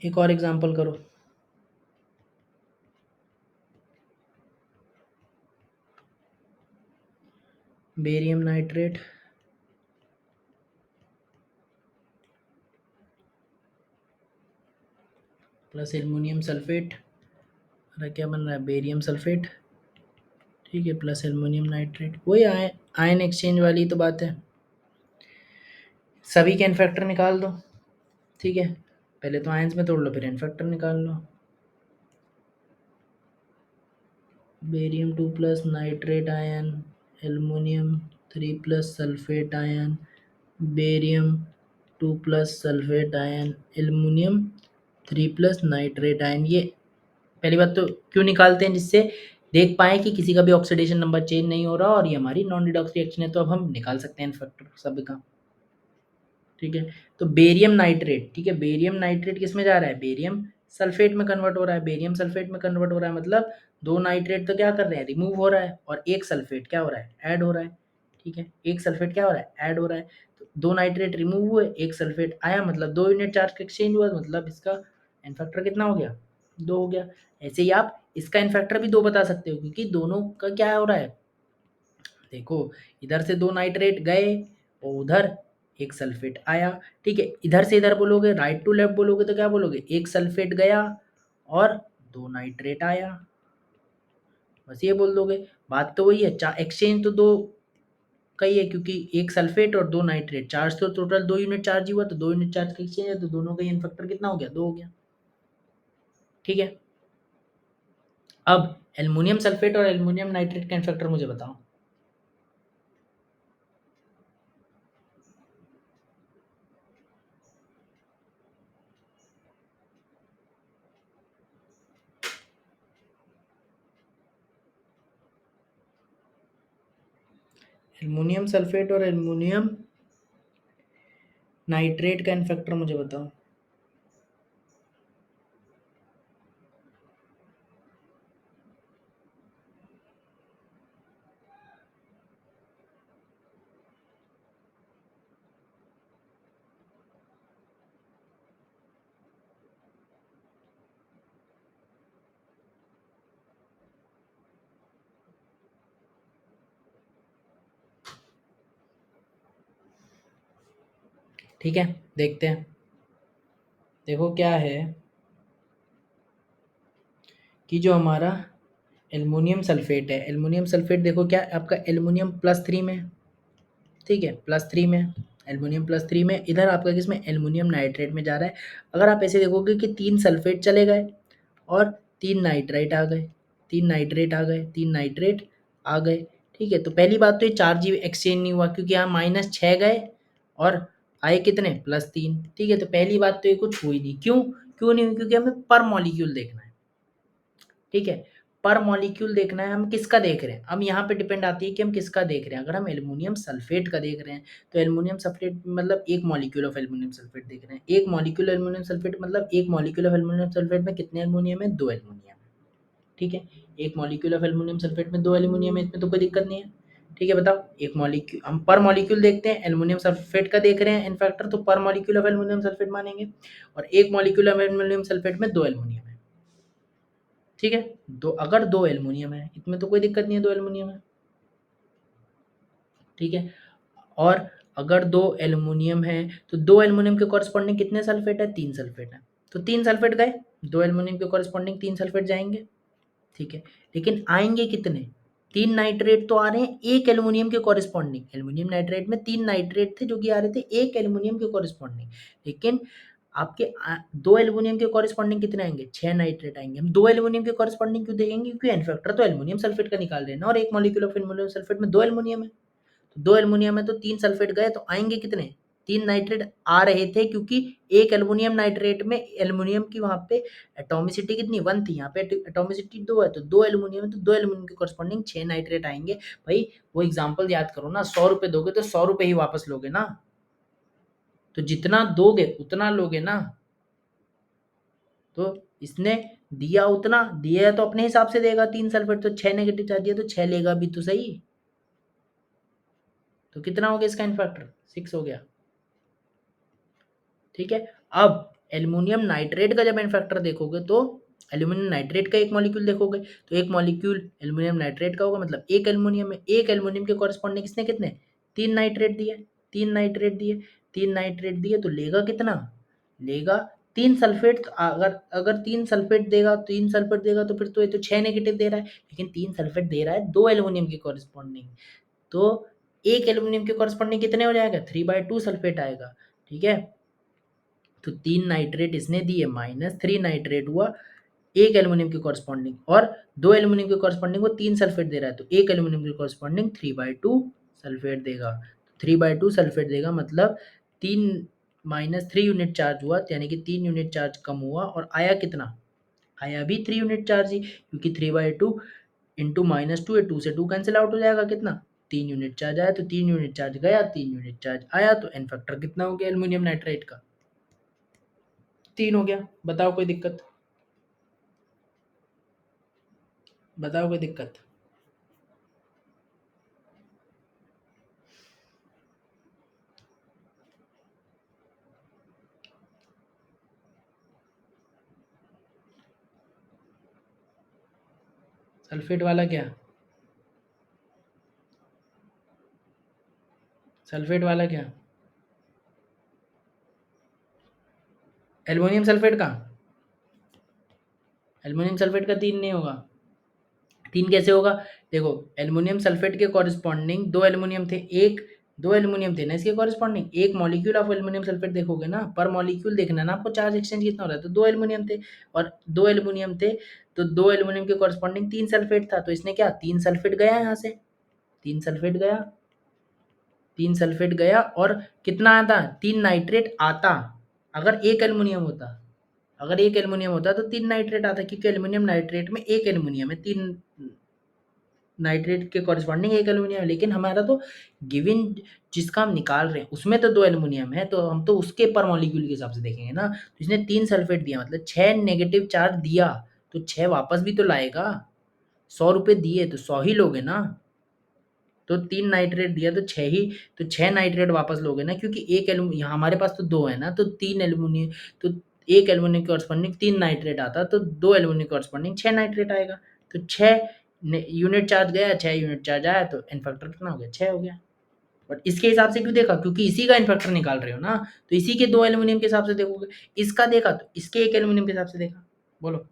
S1: एक और एग्जांपल करो। Barium nitrate plus aluminium sulphate, अरे क्या बन रहा है? बेरियम सल्फेट, ठीक है, प्लस एल्युमिनियम नाइट्रेट। वही आयन एक्सचेंज वाली तो बात है। सभी के इन फैक्टर निकाल दो, ठीक है? पहले तो आयंस में तोड़ लो, फिर इन फैक्टर निकाल लो। Barium 2 plus nitrate ion, aluminium 3 plus sulphate ion, barium 2 plus sulphate ion, aluminium 3 plus nitrate ion. ये पहली बात तो क्यों निकालते हैं? जिससे देख पाएँ कि किसी का भी ऑक्सीडेशन नंबर चेंज नहीं हो रहा, और ये हमारी नॉन रिडॉक्स रिएक्शन है, तो अब हम निकाल सकते हैं इन फैक्टर सब का, ठीक है? तो बेरियम नाइट्रेट, ठीक है, बेरियम नाइट्रेट किस में जा रहा है? बेरियम सल्फेट में कन्वर्ट हो रहा है। बेरियम सल्फेट में कन्वर्ट हो रहा है मतलब 2 नाइट्रेट तो क्या कर रहे हैं? रिमूव हो रहा है, और 1 सल्फेट क्या हो रहा है? ऐड हो रहा है, ठीक है? 1 सल्फेट क्या हो रहा है? ऐड हो रहा है। तो 2 नाइट्रेट रिमूव हुए, 1 सल्फेट आया, मतलब 2 यूनिट चार्ज का एक्सचेंज हुआ, मतलब इसका n फैक्टर कितना हो गया? 2 हो गया। ऐसे ही आप इसका n फैक्टर भी 2 बता सकते हो, क्योंकि दोनों का क्या हो रहा है? देखो, इधर से 2 नाइट्रेट गए और उधर 1 सल्फेट आया, ठीक है? इधर से इधर बोलोगे, राइट टू लेफ्ट बोलोगे तो क्या बोलोगे? 1 सल्फेट गया और 2 नाइट्रेट आया, बस ये बोल दोगे। बात तो वही है, एक्सचेंज तो 2 का ही है, क्योंकि 1 सल्फेट और 2 नाइट्रेट, चार्ज तो टोटल 2 यूनिट चार्ज ही हुआ, तो 2 यूनिट चार्ज का एक्सचेंज है, तो दोनों का एन फैक्टर कितना हो गया? 2 हो गया, ठीक है? अब एल्युमिनियम सल्फेट और एल्युमिनियम नाइट्रेट का एन फैक्टर मुझे बताओ। एल्युमिनियम सल्फेट और एल्युमिनियम नाइट्रेट का एन फैक्टर मुझे बताओ। ठीक है, देखते हैं। देखो क्या है कि जो हमारा एल्युमिनियम सल्फेट है, एल्युमिनियम सल्फेट देखो क्या आपका एल्युमिनियम +3 में, ठीक है, +3 में, एल्युमिनियम +3 में, इधर आपका किसमें? एल्युमिनियम नाइट्रेट में जा रहा है। अगर आप ऐसे देखोगे कि 3 सल्फेट चले गए और 3 नाइट्राइट आ गए, 3 नाइट्रेट आ गए, 3 नाइट्रेट आ गए, ठीक है? तो पहली बात तो ये चार्ज ही एक्सचेंज नहीं हुआ, क्योंकि यहाँ -6 गए और आए कितने? +3, ठीक है? तो पहली बात तो ये कुछ हुई नहीं। क्यों? क्यों नहीं हुई? क्योंकि हमें पर मॉलिक्यूल देखना है, ठीक है? पर मॉलिक्यूल देखना है, हम किसका देख रहे हैं? अब यहाँ पे डिपेंड आती है कि हम किसका देख रहे हैं। अगर हम एल्युमिनियम सल्फेट का देख रहे हैं, तो एल्युमिनियम सल्फेट मतलब 1 मॉलिक्यूल ऑफ एल्युमिनियम सल्फेट देख रहे हैं। 1 मॉलिक्यूल एल्युमिनियम सल्फेट मतलब 1 मॉलिक्यूल ऑफ एल्युमिनियम सल्फेट में कितने एल्युमिनियम है? 2 एल्युमिनियम है, ठीक है? 1 मॉलिक्यूल ऑफ एल्युमिनियम सल्फेट में 2 एल्युमिनियम है, इसमें तो कोई दिक्कत नहीं है, ठीक है? बताओ, एक मॉलिक्यूल हम पर मॉलिक्यूल देखते हैं, एल्युमिनियम सल्फेट का देख रहे हैं इन फैक्टर, तो पर मॉलिक्यूल ऑफ एल्युमिनियम सल्फेट मानेंगे, और 1 मॉलिक्यूल ऑफ एल्युमिनियम सल्फेट में 2 एल्युमिनियम है, ठीक है? अगर 2 एल्युमिनियम है, इसमें तो कोई दिक्कत नहीं है, 2 एल्युमिनियम है, ठीक है? और अगर 2 एल्युमिनियम है, तो 2 एल्युमिनियम के कॉरस्पॉन्डिंग कितने सल्फेट है? 3 सल्फेट है, तो 3 सल्फेट गए, 2 एल्युमिनियम के कॉरस्पॉन्डिंग 3 सल्फेट जाएंगे, ठीक है? लेकिन आएंगे कितने? 3 नाइट्रेट तो आ रहे हैं 1 एल्युमिनियम के कॉरस्पॉन्डिंग, एल्युमिनियम नाइट्रेट में 3 नाइट्रेट थे जो कि आ रहे थे 1 एल्युमिनियम के कॉरस्पॉन्डिंग, लेकिन आपके 2 एल्युमिनियम के कॉरस्पॉन्डिंग कितने आएंगे? 6 नाइट्रेट आएंगे। हम 2 एल्युमिनियम के कॉरस्पॉन्डिंग क्यों देखेंगे? क्योंकि एन फैक्टर तो एल्युमिनियम सल्फेट का निकाल रहे हैं ना, और 1 मॉलिक्यूल ऑफ एल्युमिनियम सल्फेट में 2 एल्युमिनियम है, तो 2 एल्युमिनियम है तो 3 सल्फेट गए तो आएँगे कितने? 3 नाइट्रेट आ रहे थे क्योंकि 1 एल्युमिनियम नाइट्रेट में एल्युमिनियम की वहाँ पे एटॉमिसिटी कितनी 1 थी, यहाँ पे एटॉमिसिटी 2 है तो 2 एल्युमिनियम है तो 2 एल्युमिनियम के कॉरस्पॉन्डिंग 6 नाइट्रेट आएँगे। भाई वो एग्ज़ाम्पल याद करो ना, ₹100 दोगे तो ₹100 ही वापस लोगे ना। तो जितना दोगे उतना लोगे ना। तो इसने दिया उतना, दिया है तो अपने हिसाब से देगा 3 सल्फेट तो 6 नेगेटिव चार्ज दिया तो 6 लेगा भी तो सही। तो कितना हो गया इसका इन फैक्टर? 6 हो गया। ठीक है। अब एल्युमिनियम नाइट्रेट का जब इन फैक्टर देखोगे तो एल्युमिनियम नाइट्रेट का एक मॉलिक्यूल देखोगे तो एक मॉलिक्यूल एल्युमिनियम नाइट्रेट का होगा, मतलब एक एल्युमिनियम में एक एल्युमिनियम के कॉरस्पॉन्डिंग इसने कितने 3 नाइट्रेट दिए, 3 नाइट्रेट दिए, 3 नाइट्रेट दिए तो लेगा कितना? लेगा 3 सल्फेट। अगर अगर 3 सल्फेट देगा, 3 सल्फेट देगा तो फिर तो ये तो 6 नेगेटिव दे रहा है, लेकिन 3 सल्फेट दे रहा है 2 एल्युमिनियम के कॉरस्पॉन्डिंग। तो एक एल्युमिनियम के कॉरस्पॉन्डिंग कितने हो जाएगा? 3/2 सल्फेट आएगा। ठीक है। तो 3 नाइट्रेट इसने दिए, -3 नाइट्रेट हुआ एक एल्युमिनियम के कॉरस्पॉन्डिंग, और 2 एल्युमिनियम के कॉरस्पॉन्डिंग वो 3 सल्फेट दे रहा है तो एक एल्युमिनियम के कॉरस्पॉन्डिंग 3/2 सल्फेट देगा। 3/2 सल्फेट देगा मतलब 3 -3 यूनिट चार्ज हुआ, यानी कि 3 यूनिट चार्ज कम हुआ और आया कितना? आया भी 3 यूनिट चार्ज ही, क्योंकि 3/2 इंटू -2 है, 2 से 2 कैंसिल आउट हो जाएगा, कितना? 3 यूनिट चार्ज आया तो 3 यूनिट चार्ज गया, 3 यूनिट चार्ज आया, तो एन फैक्टर कितना हो गया एल्युमिनियम नाइट्रेट का? 3 हो गया। बताओ कोई दिक्कत? बताओ कोई दिक्कत? सल्फेट वाला क्या? सल्फेट वाला क्या? एल्युमिनियम सल्फेट का? एल्युमिनियम सल्फेट का 3 नहीं होगा। 3 कैसे होगा? देखो, एल्युमिनियम सल्फेट के कॉरस्पॉन्डिंग 2 एल्युमिनियम थे, 2 एल्युमिनियम थे ना इसके कॉरस्पॉन्डिंग, एक मॉलिक्यूल ऑफ एल्युमिनियम सल्फेट देखोगे ना, पर मॉलिक्यूल देखना है ना आपको चार्ज एक्सचेंज कितना हो रहा है, तो 2 एल्युमिनियम थे, और 2 एल्युमिनियम थे तो 2 एल्युमिनियम के कॉरस्पॉन्डिंग 3 सल्फेट था, तो इसने क्या 3 सल्फेट गया यहाँ से, 3 सल्फेट गया, 3 सल्फेट गया, और कितना आता? 3 नाइट्रेट आता। अगर एक एल्युमिनियम होता, अगर एक एल्युमिनियम होता तो 3 नाइट्रेट आता, क्योंकि एल्युमिनियम नाइट्रेट में एक एल्युमिनियम है, 3 नाइट्रेट के कॉरस्पॉन्डिंग एक एल्युमिनियम है, लेकिन हमारा तो गिवन जिसका हम निकाल रहे हैं उसमें तो 2 एल्युमिनियम है, तो हम तो उसके पर मॉलिक्यूल के हिसाब से देखेंगे ना। तो इसने 3 सल्फेट दिया मतलब 6 नेगेटिव चार्ज दिया, तो 6 वापस भी तो लाएगा। ₹100 दिए तो 100 ही लोगे ना। तो 3 नाइट्रेट दिया तो 6 ही, तो 6 नाइट्रेट वापस लोगे ना, क्योंकि एक एल्यूम यहाँ हमारे पास तो 2 है ना, तो 3 एल्युमिनियम, तो एक एल्युमिनियम कॉरस्पॉन्डिंग 3 नाइट्रेट आता, तो 2 एल्युमिनियम कॉरस्पॉन्डिंग 6 नाइट्रेट आएगा। तो 6 यूनिट चार्ज गया, 6 यूनिट चार्ज आया, तो एन फैक्टर कितना हो गया? 6 हो गया। बट इसके हिसाब से क्यों देखा? क्योंकि इसी का एन फैक्टर निकाल रहे हो ना, तो इसी के 2 एल्युमिनियम के हिसाब से देखोगे। इसका देखा तो इसके एक एल्युमिनियम के हिसाब से देखा। बोलो।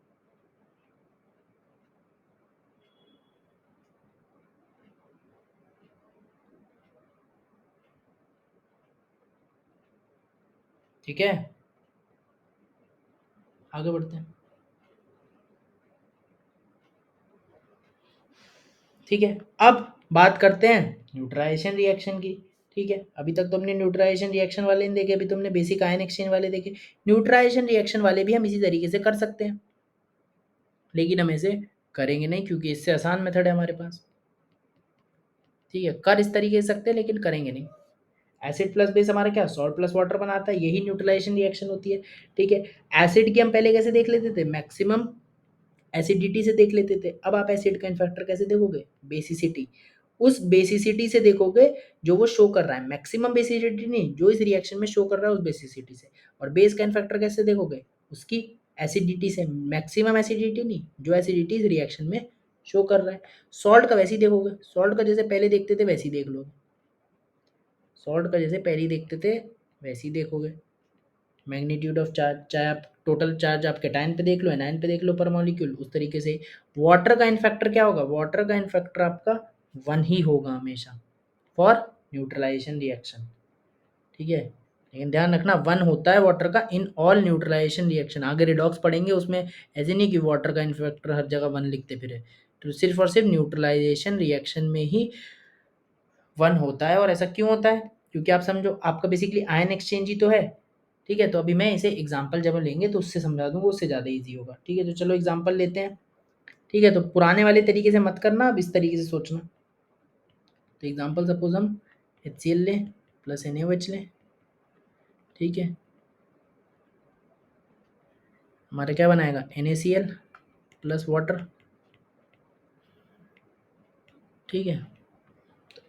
S1: ठीक है, आगे बढ़ते हैं। ठीक है, अब बात करते हैं न्यूट्रलाइजेशन रिएक्शन की। ठीक है, अभी तक तुमने न्यूट्रलाइजेशन रिएक्शन वाले नहीं देखे, अभी तुमने बेसिक आयन एक्सचेंज वाले देखे। न्यूट्रलाइजेशन रिएक्शन वाले भी हम इसी तरीके से कर सकते हैं, लेकिन हम इसे करेंगे नहीं क्योंकि इससे आसान मेथड है हमारे पास। ठीक है, कर इस तरीके से सकते हैं लेकिन करेंगे नहीं। एसिड प्लस बेस हमारा क्या सॉल्ट प्लस वाटर बनाता है, यही न्यूट्रलाइजेशन रिएक्शन होती है। ठीक है, एसिड की हम पहले कैसे देख लेते थे? मैक्सिमम एसिडिटी से देख लेते थे। अब आप एसिड का फैक्टर कैसे देखोगे? बेसिसिटी। उस बेसिसिटी से देखोगे जो वो शो कर रहा है, मैक्सिमम बेसिसिटी नहीं, जो इस रिएक्शन में शो कर रहा है उस बेसिसिटी से। और बेस का फैक्टर कैसे देखोगे? उसकी एसिडिटी से, मैक्सिमम एसिडिटी नहीं, जो एसिडिटी इस रिएक्शन में शो कर रहा है। सॉल्ट का वैसे ही देखोगे, सॉल्ट का जैसे पहले देखते थे वैसे ही देख लो, सॉल्ट का जैसे पहले ही देखते थे वैसे ही देखोगे। मैग्नीट्यूड ऑफ चार्ज, चाहे आप टोटल चार्ज आप कैटायन पे देख लो, एनायन पे देख लो पर मॉलिक्यूल, उस तरीके से। वाटर का इनफैक्टर क्या होगा? वाटर का इनफैक्टर आपका 1 ही होगा हमेशा फॉर न्यूट्रलाइजेशन रिएक्शन। ठीक है, लेकिन ध्यान रखना 1 होता है वाटर का इन ऑल न्यूट्रलाइजेशन रिएक्शन। आगे रिडॉक्स पढ़ेंगे उसमें ऐसे नहीं कि वाटर का इनफैक्टर हर जगह 1 लिखते फिरे, तो सिर्फ और सिर्फ न्यूट्रलाइजेशन रिएक्शन में ही 1 होता है। और ऐसा क्यों होता है? क्योंकि आप समझो आपका बेसिकली आयन एक्सचेंज ही तो है, ठीक है? तो अभी मैं इसे एग्ज़ाम्पल जब हम लेंगे तो उससे समझा दूँगा, उससे ज़्यादा ईज़ी होगा, ठीक है? तो चलो एग्ज़ाम्पल लेते हैं, ठीक है? तो पुराने वाले तरीके से मत करना, अब इस तरीके से सोचना। तो एग्ज़ाम्पल सपोज़ हम HCl लें प्लस NaOH लें, ठीक है? हमारा क्या बनाएगा? NaCl प्लस वाटर, ठीक है?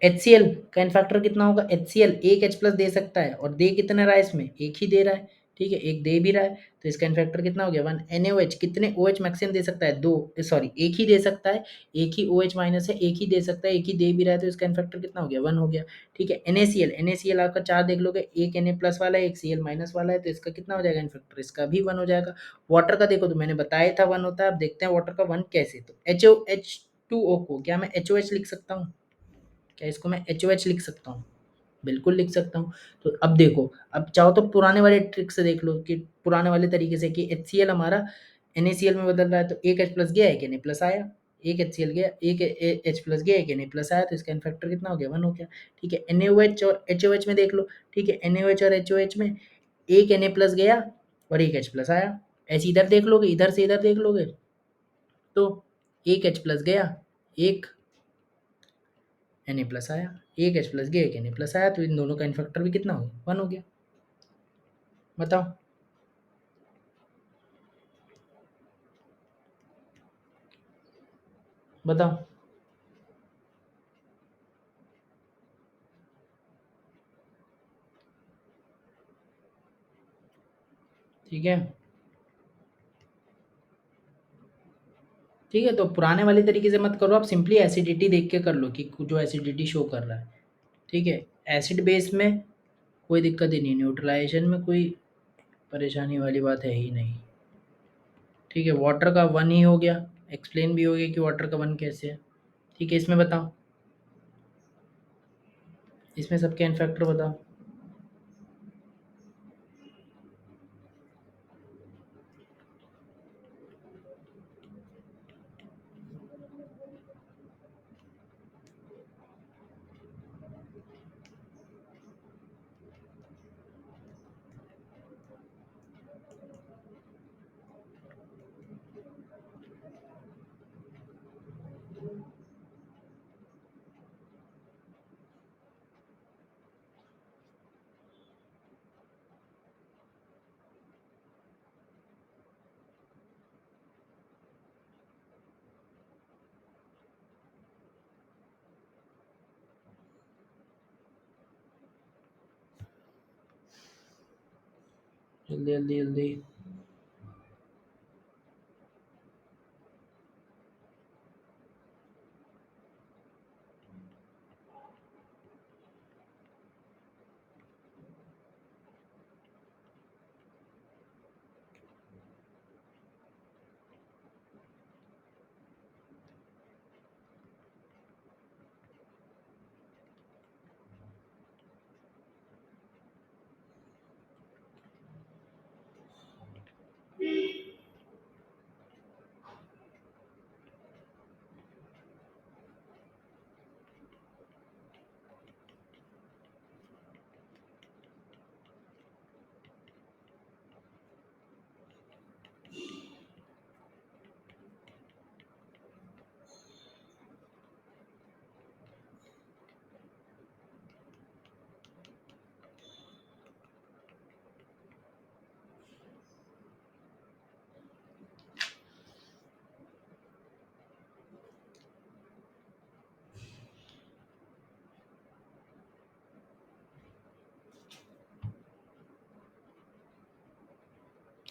S1: HCl का इनफैक्टर कितना होगा? HCl एक H प्लस दे सकता है और दे कितना रहा है इसमें? एक ही दे रहा है, ठीक है? एक दे भी रहा है, तो इसका इनफैक्टर कितना हो गया? 1। NaOH कितने OH मैक्सिमम दे सकता है? 2, सॉरी एक ही दे सकता है, एक ही OH माइनस है, एक ही दे सकता है, एक ही दे भी रहा है, तो इसका इनफैक्टर कितना हो गया? 1 हो गया, ठीक है? NaCl आपका 4 देख लोगे, एक Na प्लस वाला है, एक Cl माइनस वाला है, तो इसका कितना हो जाएगा इनफैक्टर? इसका भी 1 हो जाएगा। वाटर का देखो तो मैंने बताया था 1 होता है, अब देखते हैं वाटर का 1 कैसे? तो H2O को क्या मैं HOH लिख सकता हूँ? क्या इसको मैं HOH लिख सकता हूँ? बिल्कुल लिख सकता हूँ। तो अब देखो, अब चाहो तो पुराने वाले ट्रिक से देख लो कि पुराने वाले तरीके से कि HCl हमारा NaCl में बदल रहा है, तो एक H प्लस गया, एक Na प्लस आया, एक HCl गया, एक H प्लस गया, एक Na प्लस आया, तो इसका इनफैक्टर कितना हो गया? 1 हो गया, ठीक है? NaOH और HOH में देख लो, ठीक है? NaOH और HOH में एक Na प्लस गया और एक H प्लस आया। ऐसे इधर देख लोगे, इधर से इधर देख लोगे तो एक H प्लस गया, एक Na प्लस आया, एक H प्लस गया, एक Na प्लस आया, तो इन दोनों का इनफैक्टर भी कितना हो गया? 1 हो गया। बताओ। बताओ। ठीक है, ठीक है, तो पुराने वाले तरीके से मत करो, आप सिंपली एसिडिटी देख के कर लो कि जो एसिडिटी शो कर रहा है, ठीक है? एसिड बेस में कोई दिक्कत ही नहीं, न्यूट्रलाइजेशन में कोई परेशानी वाली बात है ही नहीं, ठीक है? वाटर का 1 ही हो गया, एक्सप्लेन भी हो गया कि वाटर का 1 कैसे है, ठीक है? इसमें बताओ, इसमें सबके इनफैक्टर बताओ। जल्दी जल्दी जल्दी।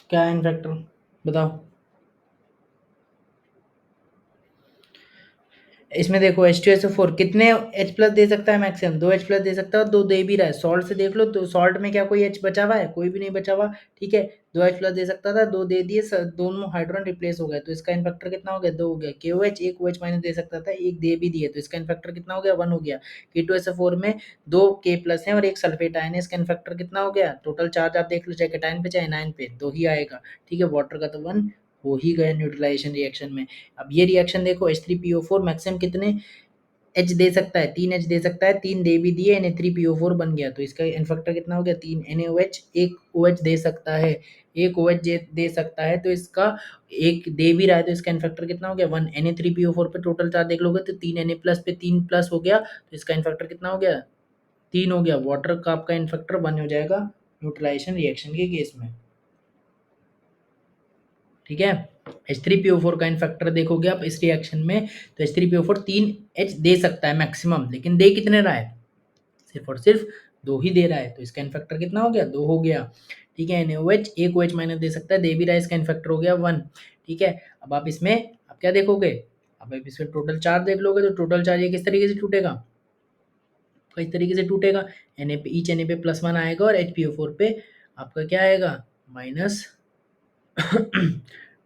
S1: क्या है इनफैक्टर? बताओ। इसमें देखो H2SO4 कितने H प्लस दे सकता है मैक्सिमम? 2 H प्लस दे सकता है और 2 दे भी रहा है। सॉल्ट से देख लो तो सॉल्ट में क्या कोई H बचा हुआ है? कोई भी नहीं बचा हुआ, ठीक है? 2 H प्लस दे सकता था, 2 दे दिए, दोनों हाइड्रोजन रिप्लेस हो गए, तो इसका इनफैक्टर कितना हो गया? 2 हो गया। KOH 1 OH माइनस दे सकता था, 1 दे भी दिए, तो इसका इनफैक्टर कितना हो गया? 1 हो गया। K2SO4 में 2 K प्लस है और 1 सल्फेट आयन है, इसका इनफैक्टर कितना हो गया? टोटल चार्ज आप देख लो, चाहे कैटायन पे चाहे एनायन पे, 2 ही आएगा, ठीक है? वाटर का तो 1 हो ही गया न्यूट्रलाइजेशन रिएक्शन में। अब ये रिएक्शन देखो, H3PO4 मैक्सिमम कितने एच दे सकता है, 3 एच दे सकता है, 3 दे भी दिए, Na3PO4 बन गया, तो इसका एन फैक्टर कितना हो गया 3 NaOH, एक OH दे सकता है, एक OH दे सकता है, तो इसका एक दे भी रहा है, तो इसका एन फैक्टर कितना हो गया 1। Na3PO4 पे टोटल चार्ज देख लोगे तो 3 Na प्लस पे 3 प्लस हो गया, तो इसका एन फैक्टर कितना हो गया 3 हो गया। वाटर का आपका एन फैक्टर 1 हो जाएगा न्यूट्रलाइजेशन रिएक्शन के केस में, ठीक है। H3PO4 का इनफैक्टर देखोगे आप इस रिएक्शन में, तो H3PO4 3 H दे सकता है मैक्सिमम, लेकिन दे कितने रहा है, सिर्फ और सिर्फ 2 ही दे रहा है, तो इसका इनफैक्टर कितना हो गया 2 हो गया, ठीक है। NaOH एक OH माइनस दे सकता है, दे भी रहा है, इसका इनफैक्टर हो गया 1, ठीक है। अब आप इसमें आप क्या देखोगे, अब आप इसमें टोटल चार्ज देख लोगे, तो टोटल चार्ज ये किस तरीके से टूटेगा, तो इस तरीके से टूटेगा, Na पे ईच Na पे +1 आएगा और HPO4 पे आपका क्या आएगा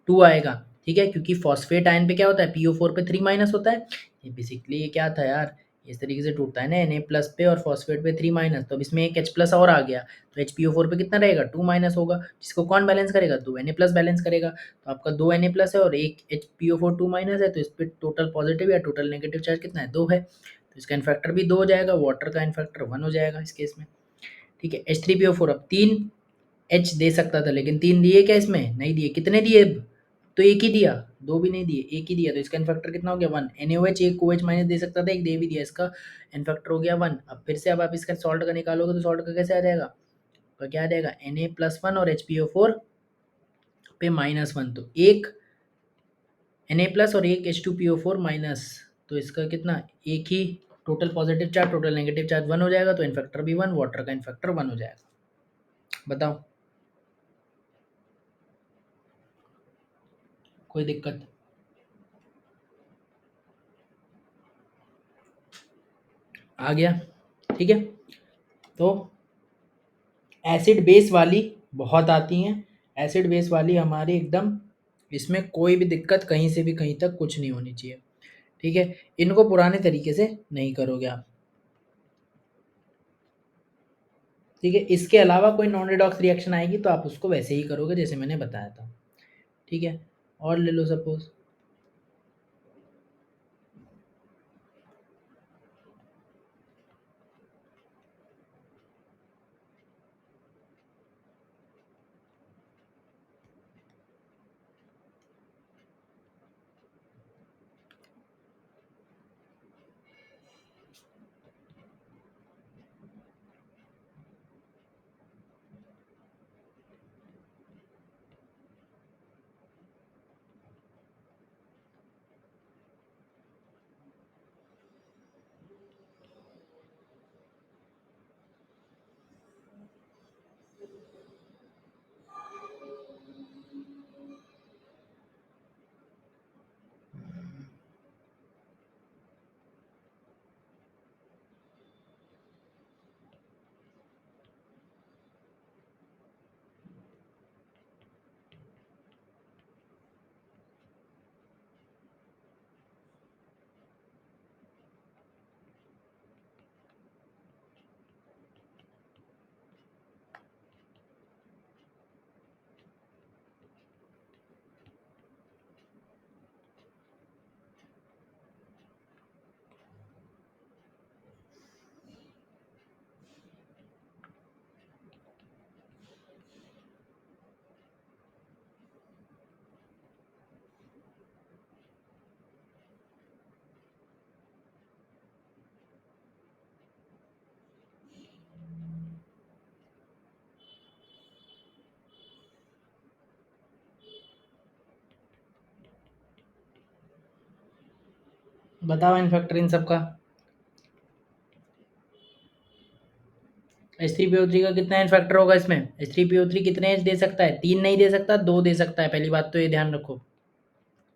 S1: -2 आएगा, ठीक है, क्योंकि फॉस्फेट आयन पे क्या होता है PO4 पे 3 माइनस होता है, ये बेसिकली ये क्या था यार, इस तरीके से टूटता है ना Na प्लस पे और फॉस्फेट पे 3 माइनस, तो अब इसमें एक H प्लस और आ गया, तो HPO4 पे कितना रहेगा 2 माइनस होगा, जिसको कौन बैलेंस करेगा 2 Na प्लस बैलेंस करेगा, तो आपका 2 Na प्लस है और एक HPO4 2 माइनस है, तो इस पे टोटल पॉजिटिव या टोटल नेगेटिव चार्ज कितना है 2 है, तो इसका इनफैक्टर भी 2 हो जाएगा, वाटर का इनफैक्टर 1 हो जाएगा इस केस में, ठीक है। H3PO4 अब 3 H दे सकता था, लेकिन 3 दिए क्या इसमें, नहीं दिए, कितने दिए अब, तो एक ही दिया, 2 भी नहीं दिए, एक ही दिया, तो इसका इनफैक्टर कितना हो गया 1। NaOH एक OH माइनस दे सकता था, एक दे भी दिया, इसका इनफैक्टर हो गया 1। अब फिर से अब आप इसका सॉल्ट का निकालोगे, तो सॉल्ट का कैसे आ जाएगा, तो क्या आ जाएगा Na+1 और HPO4 पे -1, तो एक Na प्लस और एक H2PO4 माइनस, तो इसका कितना एक ही, total positive charge total negative charge 1 हो जाएगा, तो इनफैक्टर भी 1, वाटर का इनफैक्टर 1 हो जाएगा। बताओ कोई दिक्कत, आ गया, ठीक है। तो एसिड बेस वाली बहुत आती हैं, एसिड बेस वाली हमारी एकदम, इसमें कोई भी दिक्कत कहीं से भी कहीं तक कुछ नहीं होनी चाहिए, ठीक है। इनको पुराने तरीके से नहीं करोगे आप, ठीक है। इसके अलावा कोई नॉन रिडॉक्स रिएक्शन आएगी तो आप उसको वैसे ही करोगे जैसे मैंने बताया था, ठीक है। और ले लो सपोज, बताओ इनफैक्टर इन सबका, H3PO3 का कितना इनफैक्टर होगा इसमें, H3PO3 कितने H दे सकता है, 3 नहीं दे सकता, 2 दे सकता है, पहली बात तो ये ध्यान रखो,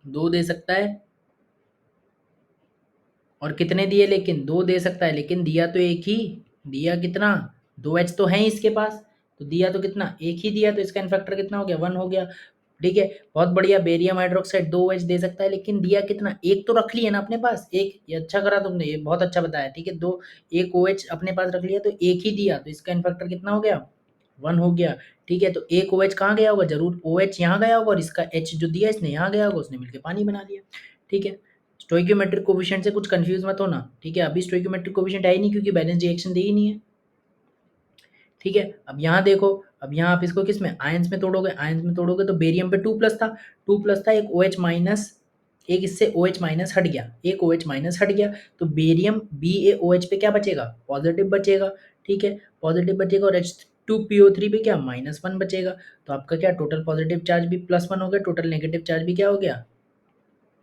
S1: 2 दे सकता है, और कितने दिए, लेकिन 2 दे सकता है, लेकिन दिया तो एक ही, दिया कितना, 2 H तो है इसके पास, तो दिया तो कितना एक ही दिया, तो इसका इनफैक्टर कितना हो गया 1 हो गया, ठीक है। बहुत बढ़िया, बेरियम हाइड्रोक्साइड 2 H दे सकता है, लेकिन दिया कितना, एक तो रख लिया ना अपने पास, एक, ये अच्छा करा तुमने, ये बहुत अच्छा बताया, ठीक है। दो, एक OH अपने पास रख लिया, तो एक ही दिया, तो इसका इनफैक्टर कितना हो गया 1 हो गया, ठीक है। तो एक OH कहाँ गया होगा, जरूर OH यहाँ गया होगा, और इसका H जो दिया इसने यहाँ गया होगा, उसने मिलकर पानी बना लिया, ठीक है। स्टोइकियोमेट्रिक कोफिशिएंट से कुछ कंफ्यूज मत होना, ठीक है? अभी स्टोइकियोमेट्रिक कोफिशिएंट है ही नहीं क्योंकि बैलेंस रिएक्शन दे ही नहीं है, ठीक है? अब यहाँ देखो, अब यहाँ आप इसको किस में आयंस में तोड़ोगे, आयंस में तोड़ोगे तो बेरियम पे 2 प्लस था, 2 प्लस था, एक OH माइनस, एक इससे OH माइनस हट गया, एक OH माइनस हट गया, तो बेरियम BaOH पे क्या बचेगा, पॉजिटिव बचेगा, ठीक है? पॉजिटिव बचेगा और H2PO3 पे क्या -1 बचेगा, तो आपका क्या टोटल पॉजिटिव चार्ज भी +1 हो गया, टोटल नेगेटिव चार्ज भी क्या हो गया,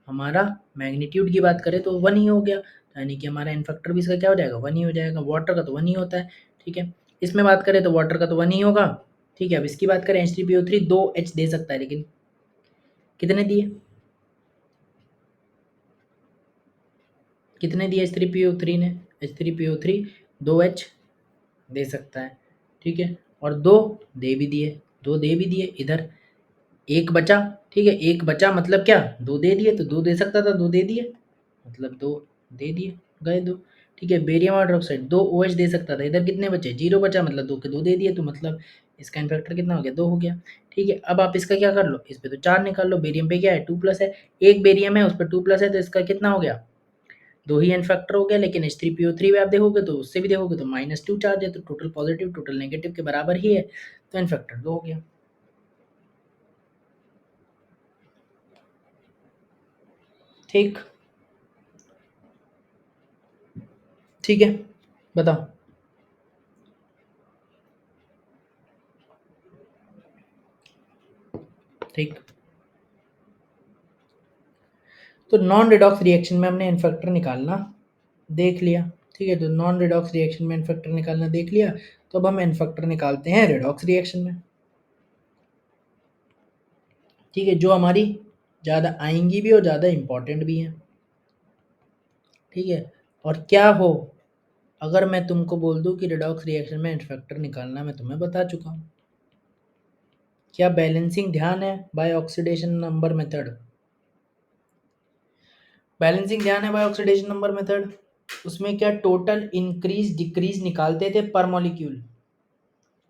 S1: हमारा मैग्नीट्यूड की बात करें तो 1 ही हो गया, यानी कि हमारा n फैक्टर भी इसका क्या हो जाएगा, 1 ही हो जाएगा। वाटर का तो 1 ही होता है, ठीक है? इसमें बात करें तो वाटर का तो 1 ही होगा, ठीक है? अब इसकी बात करें H3PO3 2 H दे सकता है, लेकिन कितने दिए, कितने दिए H3PO3 ने, H3PO3 2 H दे सकता है, ठीक है? और 2 दे भी दिए, 2 दे भी दिए, इधर एक बचा, ठीक है? एक बचा मतलब क्या, 2 दे दिए, तो 2 दे सकता था, 2 दे दिए, मतलब 2 दे दिए, गए 2, ठीक है? बेरियम हाइड्रोक्साइड 2 OH दे सकता था, इधर कितने बचे, 0 बचा, मतलब 2 के 2 दे दिए, तो मतलब इसका n फैक्टर कितना हो गया, 2 हो गया, ठीक है? अब आप इसका क्या कर लो, इस पे तो 4 निकाल लो, बेरियम पे क्या है 2 प्लस है, एक बेरियम है उस पर 2 प्लस है, तो इसका कितना हो गया, 2 ही n फैक्टर हो गया, लेकिन H3PO3 में आप देखोगे तो उससे भी देखोगे तो -2 चार्ज है, तो टोटल पॉजिटिव टोटल नेगेटिव के बराबर ही है, तो n फैक्टर 2 हो गया, ठीक, ठीक है? बताओ। ठीक, तो नॉन रिडॉक्स रिएक्शन में हमने n फैक्टर निकालना देख लिया, ठीक है? तो नॉन रिडॉक्स रिएक्शन में n फैक्टर निकालना देख लिया, तो अब हम n फैक्टर निकालते हैं रिडॉक्स रिएक्शन में, ठीक है? जो हमारी ज़्यादा आएंगी भी और ज़्यादा इंपॉर्टेंट भी हैं, ठीक है? और क्या हो अगर मैं तुमको बोल दूं कि रिडॉक्स रिएक्शन में n फैक्टर निकालना, मैं तुम्हें बता चुका हूँ, क्या बैलेंसिंग ध्यान है by oxidation number method, balancing ध्यान है बाय ऑक्सीडेशन नंबर मेथड, उसमें क्या टोटल इंक्रीज डिक्रीज निकालते थे पर मॉलिक्यूल,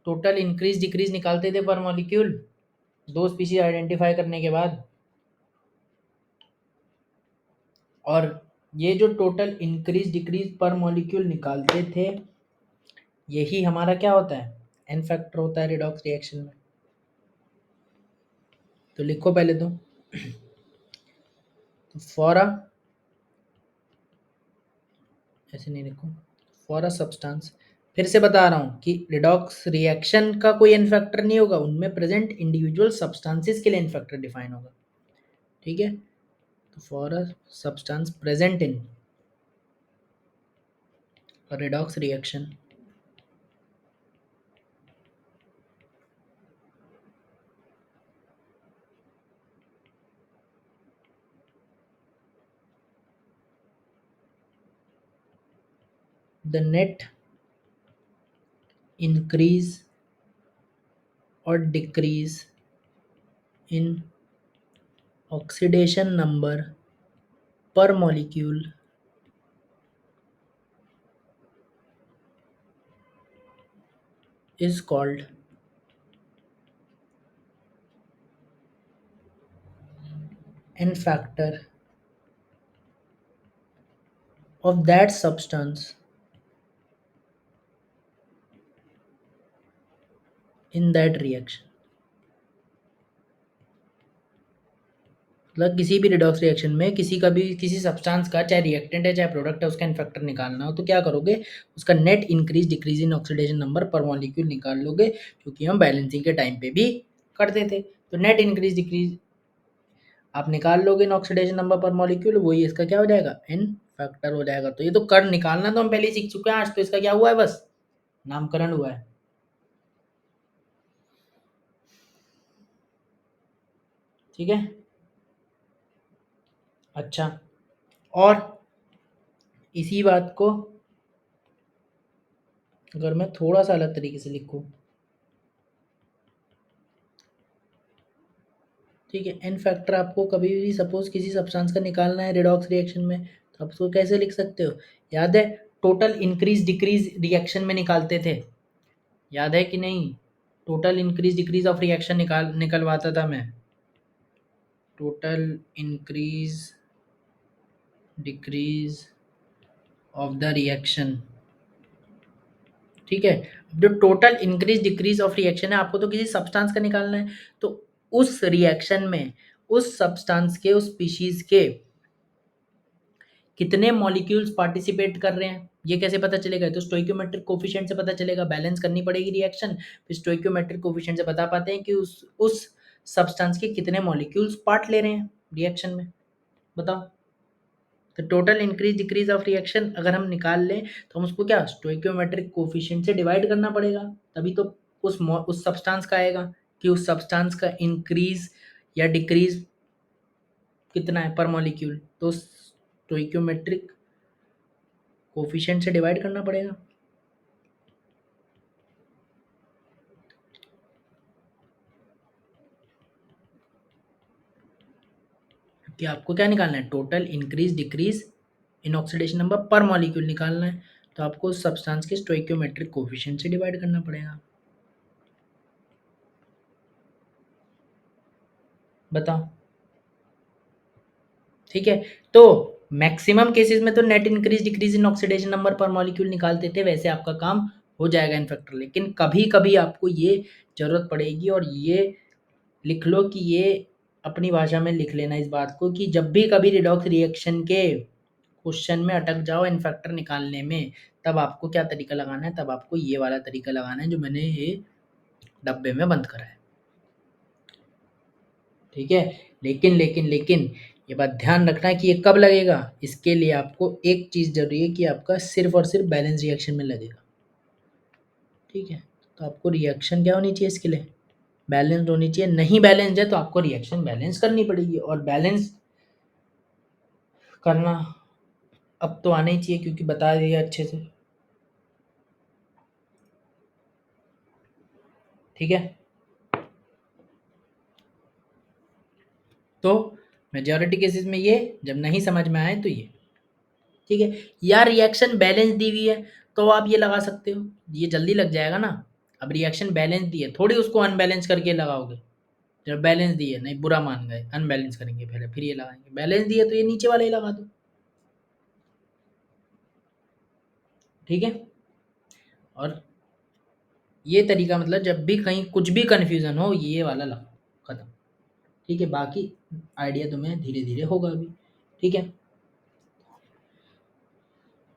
S1: टोटल इंक्रीज डिक्रीज निकालते थे पर मॉलिक्यूल, 2 स्पीशीज आइडेंटिफाई करने के बाद, और ये जो टोटल इंक्रीज डिक्रीज पर मॉलिक्यूल निकालते थे, यही हमारा क्या होता है, एन फैक्टर होता है रिडॉक्स रिएक्शन में। तो लिखो पहले तो फॉर अ, ऐसे नहीं लिखो, फॉर अ सब्सटेंस, फिर से बता रहा हूँ कि रिडॉक्स रिएक्शन का कोई एन फैक्टर नहीं होगा, उनमें प्रेजेंट इंडिविजुअल सब्सटेंसेस के लिए एन फैक्टर डिफाइन होगा, ठीक है? तो for a substance present in redox reaction, the net increase or decrease in oxidation number per molecule is called n factor of that substance in that reaction। मतलब किसी भी redox reaction में किसी का भी किसी सब्सटेंस का, चाहे रिएक्टेंट है चाहे प्रोडक्ट है, उसका एन फैक्टर निकालना हो तो क्या करोगे, उसका net increase decrease in oxidation number पर मॉलिक्यूल निकाल लोगे, क्योंकि हम बैलेंसिंग के टाइम पे भी करते थे, तो नेट इंक्रीज डिक्रीज आप निकाल लोगे इन ऑक्सीडेशन नंबर पर मॉलिक्यूल, वही इसका क्या हो जाएगा, एन फैक्टर हो जाएगा। तो ये तो कर निकालना तो हम पहले ही सीख चुके हैं, आज तो इसका क्या हुआ है, बस नामकरण हुआ है, ठीक है? अच्छा, और इसी बात को अगर मैं थोड़ा सा अलग तरीके से लिखूं, ठीक है? एन फैक्टर आपको कभी भी सपोज किसी सब्सटेंस का निकालना है रिडॉक्स रिएक्शन में, तो आप उसको कैसे लिख सकते हो, याद है टोटल इंक्रीज डिक्रीज रिएक्शन में निकालते थे, याद है कि नहीं, total increase decrease of reaction निकलवाता था मैं, total increase decrease of the reaction, ठीक है। जो total increase decrease of reaction है, आपको तो किसी सब्सटेंस का निकालना है, तो उस रिएक्शन में उस सब्सटेंस के, उस स्पीशीज के कितने मॉलिक्यूल्स पार्टिसिपेट कर रहे हैं, ये कैसे पता चलेगा? तो स्टोइकियोमेट्रिक कोफिशिएंट से पता चलेगा, बैलेंस करनी पड़ेगी रिएक्शन, फिर स्टोइकियोमेट्रिक कोफिशिएंट से बता पाते हैं कि उस सब्सटेंस के कितने मॉलिक्यूल्स पार्ट ले रहे हैं रिएक्शन में, बताओ। तो total increase decrease of reaction अगर हम निकाल लें तो हम उसको क्या स्टोइकियोमेट्रिक कोफिशिएंट से डिवाइड करना पड़ेगा, तभी तो उस सब्सटेंस का आएगा कि उस सब्सटेंस का इंक्रीज या डिक्रीज कितना है पर मॉलिक्यूल, तो स्टोइकियोमेट्रिक कोफिशिएंट से डिवाइड करना पड़ेगा। कि आपको क्या निकालना है, total increase decrease in oxidation number पर मॉलिक्यूल निकालना है, तो आपको उस सब्सटेंस के स्टोइकियोमेट्रिक कोफिशिएंट से डिवाइड करना पड़ेगा। बताओ, ठीक है। तो मैक्सिमम केसेस में तो net increase decrease in oxidation number पर मॉलिक्यूल निकालते थे, वैसे आपका काम हो जाएगा इन फैक्टर, लेकिन कभी कभी आपको ये जरूरत पड़ेगी, और ये लिख लो कि ये अपनी भाषा में लिख लेना इस बात को, कि जब भी कभी रिडॉक्स रिएक्शन के क्वेश्चन में अटक जाओ इन फैक्टर निकालने में, तब आपको क्या तरीका लगाना है, तब आपको ये वाला तरीका लगाना है जो मैंने ये डब्बे में बंद करा है, ठीक है। लेकिन लेकिन लेकिन ये बात ध्यान रखना है कि ये कब लगेगा, इसके लिए आपको एक चीज़ जरूरी है कि आपका सिर्फ और सिर्फ बैलेंस रिएक्शन में लगेगा, ठीक है। तो आपको रिएक्शन क्या होनी चाहिए इसके लिए, बैलेंस होनी चाहिए, नहीं बैलेंस है तो आपको रिएक्शन बैलेंस करनी पड़ेगी, और बैलेंस करना अब तो आना ही चाहिए क्योंकि बता दिया अच्छे से, ठीक है। तो मेजॉरिटी केसेस में ये, जब नहीं समझ में आए तो ये, ठीक है। या रिएक्शन बैलेंस दी हुई है तो आप ये लगा सकते हो, ये जल्दी लग जाएगा ना। अब रिएक्शन बैलेंस दी है, थोड़ी उसको अनबैलेंस करके लगाओगे, जब बैलेंस दी है, नहीं बुरा मान गए, अनबैलेंस करेंगे पहले फिर ये लगाएंगे, बैलेंस दी है तो ये नीचे वाला ही लगा दो, ठीक है। और ये तरीका, मतलब जब भी कहीं कुछ भी कन्फ्यूजन हो ये वाला लगाओ, खत्म, ठीक है। बाकी आइडिया तुम्हें धीरे धीरे होगा अभी, ठीक है।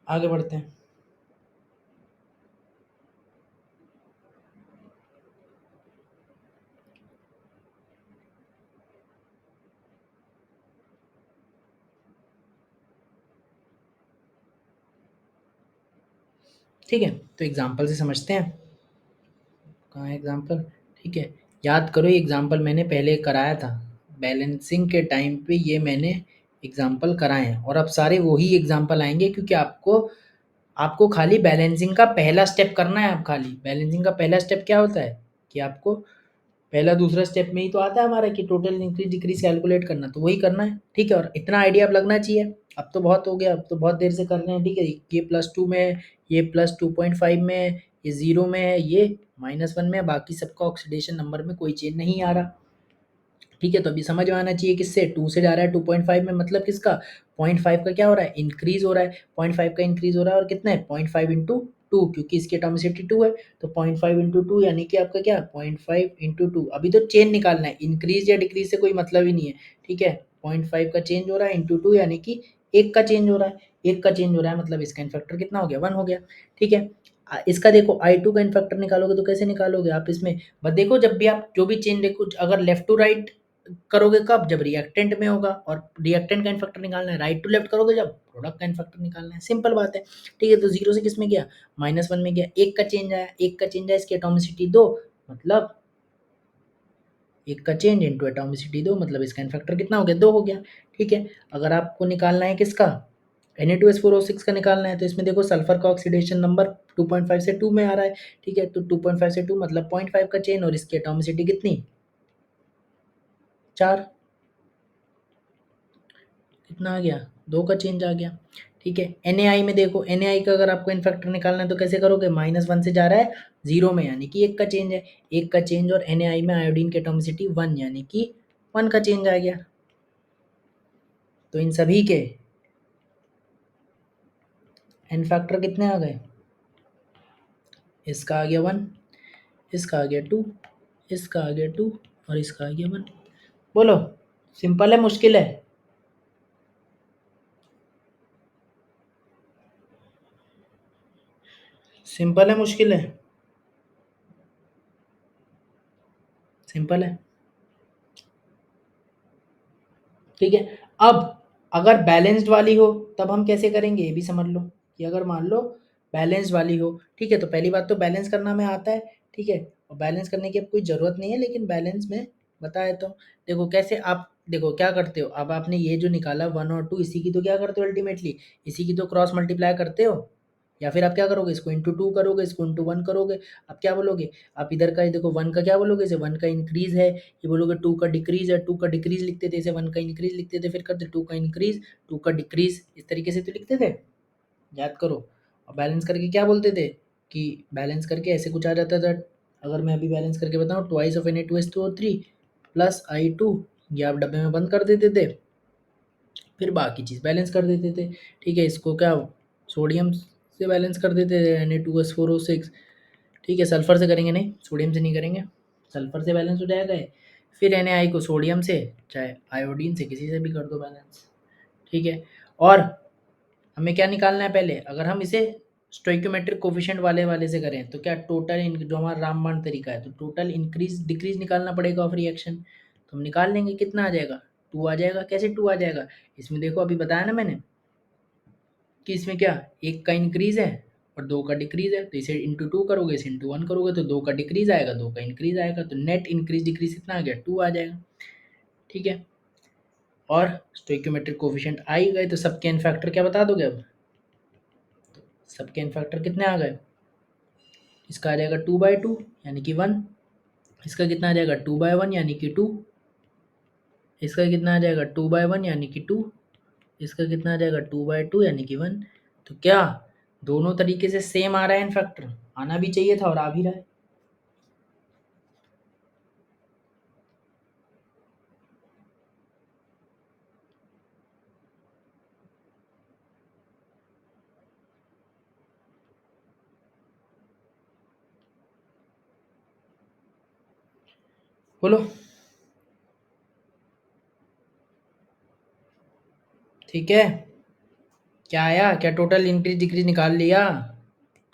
S1: आगे बढ़ते हैं। ठीक है, तो एग्जाम्पल से समझते हैं। कहाँ है एग्जाम्पल, ठीक है। याद करो ये एग्जाम्पल मैंने पहले कराया था, बैलेंसिंग के टाइम पे ये मैंने एग्जाम्पल कराए हैं, और अब सारे वही एग्जाम्पल आएंगे, क्योंकि आपको आपको खाली बैलेंसिंग का पहला स्टेप करना है। अब खाली बैलेंसिंग का पहला स्टेप क्या होता है कि आपको पहला दूसरा स्टेप में ही तो आता है हमारा कि टोटल इंक्रीज डिक्रीज कैलकुलेट करना, तो वही करना है, ठीक है। और इतना आइडिया अब लगना चाहिए, अब तो बहुत हो गया, अब तो बहुत देर से कर रहे हैं, ठीक है। ये +2 में, ये +2.5 में, ये 0 में है, ये -1 में है, बाकी सबका ऑक्सीडेशन नंबर में कोई चेंज नहीं आ रहा, ठीक है। तो अभी समझ में आना चाहिए किससे 2 से जा रहा है 2.5 में, मतलब किसका 0.5 का क्या हो रहा है, इंक्रीज हो रहा है, 0.5 का इंक्रीज हो रहा है, और कितना है 0.5 इंटू 2, क्योंकि इसकी एटॉमिसिटी 2 है, तो 0.5 इंटू 2 यानी कि आपका क्या 0.5 इंटू 2। अभी तो चेंज निकालना है, इंक्रीज या डिक्रीज से कोई मतलब ही नहीं है, ठीक है। 0.5 का चेंज हो रहा है इंटू 2 यानी कि एक का चेंज हो रहा है, एक का चेंज हो रहा है, मतलब इसका इनफैक्टर कितना हो गया 1 हो गया, ठीक है। इसका देखो I2 का इनफैक्टर निकालोगे तो कैसे निकालोगे आप, इसमें बस देखो जब भी आप जो भी चेंज देखो, अगर लेफ्ट टू राइट करोगे कब, जब रिएक्टेंट में होगा, और रिएक्टेंट का इनफैक्टर निकालना है, राइट टू लेफ्ट करोगे जब प्रोडक्ट का इनफैक्टर निकालना है, सिंपल बात है, ठीक है। तो 0 से किस में गया -1 में गया, एक का चेंज आया, एक का चेंज आया, इसकी एटॉमिसिटी 2, मतलब एक का चेंज इंटू एटॉमिसिटी 2, मतलब इसका इनफैक्टर कितना हो गया 2 हो गया, ठीक है। अगर आपको निकालना है किसका Na2S4O6 का निकालना है, तो इसमें देखो सल्फर का ऑक्सीडेशन नंबर 2.5 से 2 में आ रहा है, ठीक है। तो 2.5 से 2 मतलब 0.5 का चेंज, और इसकी एटॉमिसिटी कितनी 4, कितना आ गया 2 का चेंज आ गया, ठीक है। Na में देखो, Na का अगर आपको इनफैक्टर निकालना है तो कैसे करोगे, -1 से जा रहा है 0 में यानी कि एक का चेंज है, एक का चेंज, और Na में आयोडीन की एटॉमिसिटी 1 यानी कि 1 का चेंज आ गया। तो इन सभी के एन फैक्टर कितने आ गए? इसका आ गया 1, इसका आ गया 2, इसका आ गया 2 और इसका आ गया 1। बोलो सिंपल है मुश्किल है? सिंपल है मुश्किल है? सिंपल है। ठीक है। अब अगर बैलेंस्ड वाली हो तब हम कैसे करेंगे ये भी समझ लो, कि अगर मान लो बैलेंस वाली हो, ठीक है, तो पहली बात तो बैलेंस करना हमें आता है, ठीक है, और बैलेंस करने की अब कोई ज़रूरत नहीं है, लेकिन बैलेंस में बताया तो देखो कैसे आप देखो क्या करते हो, अब आपने ये जो निकाला 1 और 2 इसी की तो क्या करते हो अल्टीमेटली, इसी की तो क्रॉस मल्टीप्लाई करते हो, या फिर आप क्या करोगे, इसको इंटू 2 करोगे, इसको इंटू 1 करोगे। अब क्या बोलोगे, आप इधर का देखो 1 का क्या बोलोगे, इसे 1 का इंक्रीज़ है, ये बोलोगे 2 का डिक्रीज़ है, 2 का डिक्रीज़ लिखते थे, इसे 1 का इंक्रीज़ लिखते थे, फिर करते 2 का इंक्रीज़, 2 का डिक्रीज़, इस तरीके से तो लिखते थे, याद करो। और बैलेंस करके क्या बोलते थे, कि बैलेंस करके ऐसे कुछ आ जाता था, अगर मैं अभी बैलेंस करके बताऊँ, twice of Na2S2O3 plus I2, ये आप डब्बे में बंद कर देते थे, फिर बाकी चीज़ बैलेंस कर देते थे, ठीक है, इसको क्या सोडियम से बैलेंस कर देते थे Na2S4O6, ठीक है, सल्फ़र से करेंगे नहीं, सोडियम से नहीं करेंगे, सल्फ़र से बैलेंस हो जाएगा ये, फिर Na को सोडियम से चाहे आयोडीन से किसी से भी कर दो बैलेंस, ठीक है। और हमें क्या निकालना है पहले, अगर हम इसे स्टोइकोमेट्रिक कोफिशिएंट वाले वाले से करें तो क्या टोटल जो हमारा रामबाण तरीका है, तो टोटल इंक्रीज डिक्रीज निकालना पड़ेगा ऑफ रिएक्शन, तो हम निकाल लेंगे, कितना आ जाएगा, 2 आ जाएगा। कैसे 2 आ जाएगा, इसमें देखो अभी बताया ना मैंने कि इसमें क्या एक का इंक्रीज है और 2 का डिक्रीज है, तो इसे इंटू 2 करोगे, इसे इंटू 1 करोगे तो 2 का डिक्रीज आएगा, 2 का इंक्रीज आएगा, तो नेट इंक्रीज डिक्रीज कितना आ गया, 2 आ जाएगा, ठीक है। और स्टोइकोमेट्रिक कोफिशिएंट आ ही गए, तो सबके एन फैक्टर क्या बता दोगे अब, सबके एन फैक्टर कितने आ गए, इसका आ जाएगा 2/2 यानी कि 1, इसका कितना आ जाएगा 2/1 यानी कि 2, इसका कितना आ जाएगा 2/1 यानी कि 2, इसका कितना आ जाएगा 2/2 यानी कि 1। तो क्या दोनों तरीके से सेम आ रहा है इन फैक्टर, आना भी चाहिए था और आ भी रहा है। बोलो ठीक है, क्या आया, क्या टोटल इंक्रीज डिक्रीज निकाल लिया,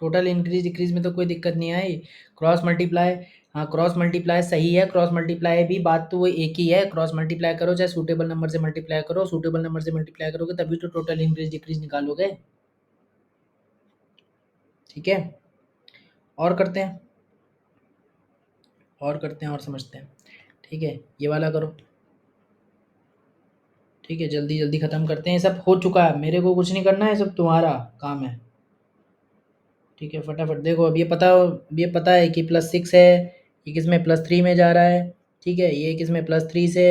S1: टोटल इंक्रीज डिक्रीज में तो कोई दिक्कत नहीं आई, क्रॉस मल्टीप्लाई, हाँ क्रॉस मल्टीप्लाई सही है, क्रॉस मल्टीप्लाई भी बात तो वो एक ही है, क्रॉस मल्टीप्लाई करो चाहे सूटेबल नंबर से मल्टीप्लाई करो, सूटेबल नंबर से मल्टीप्लाई करोगे तभी तो टोटल इंक्रीज डिक्रीज निकालोगे, ठीक है। और करते हैं, और करते हैं और समझते हैं, ठीक है, ये वाला करो, ठीक है, जल्दी जल्दी ख़त्म करते हैं, ये सब हो चुका है, मेरे को कुछ नहीं करना है, सब तुम्हारा काम है, ठीक है, फटाफट देखो, अब ये पता है कि +6 है, ये किस में +3 में जा रहा है, ठीक है, ये किस में +3 से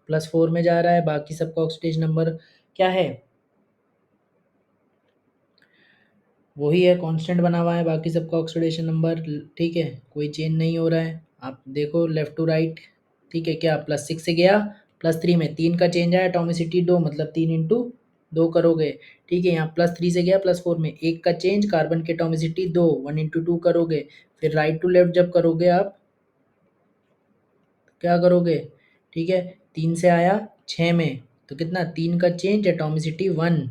S1: +4 में जा रहा है, बाकी सबका ऑक्सीडेशन नंबर क्या है, वही है, कांस्टेंट बना हुआ है, बाकी सबका ऑक्सीडेशन नंबर, ठीक है, कोई चेंज नहीं हो रहा है, आप देखो लेफ़्ट टू राइट, ठीक है, क्या +6 से गया +3 में, 3 का चेंज आया, एटॉमिसिटी 2 मतलब 3 इंटू 2 करोगे, ठीक है, यहाँ +3 से गया +4 में, 1 का चेंज, कार्बन की एटॉमिसिटी 2, 1 इंटू 2 करोगे, फिर राइट टू लेफ्ट जब करोगे आप क्या करोगे, ठीक है, 3 से आया 6 में, तो कितना 3 का चेंज, एटॉमिसिटी 1,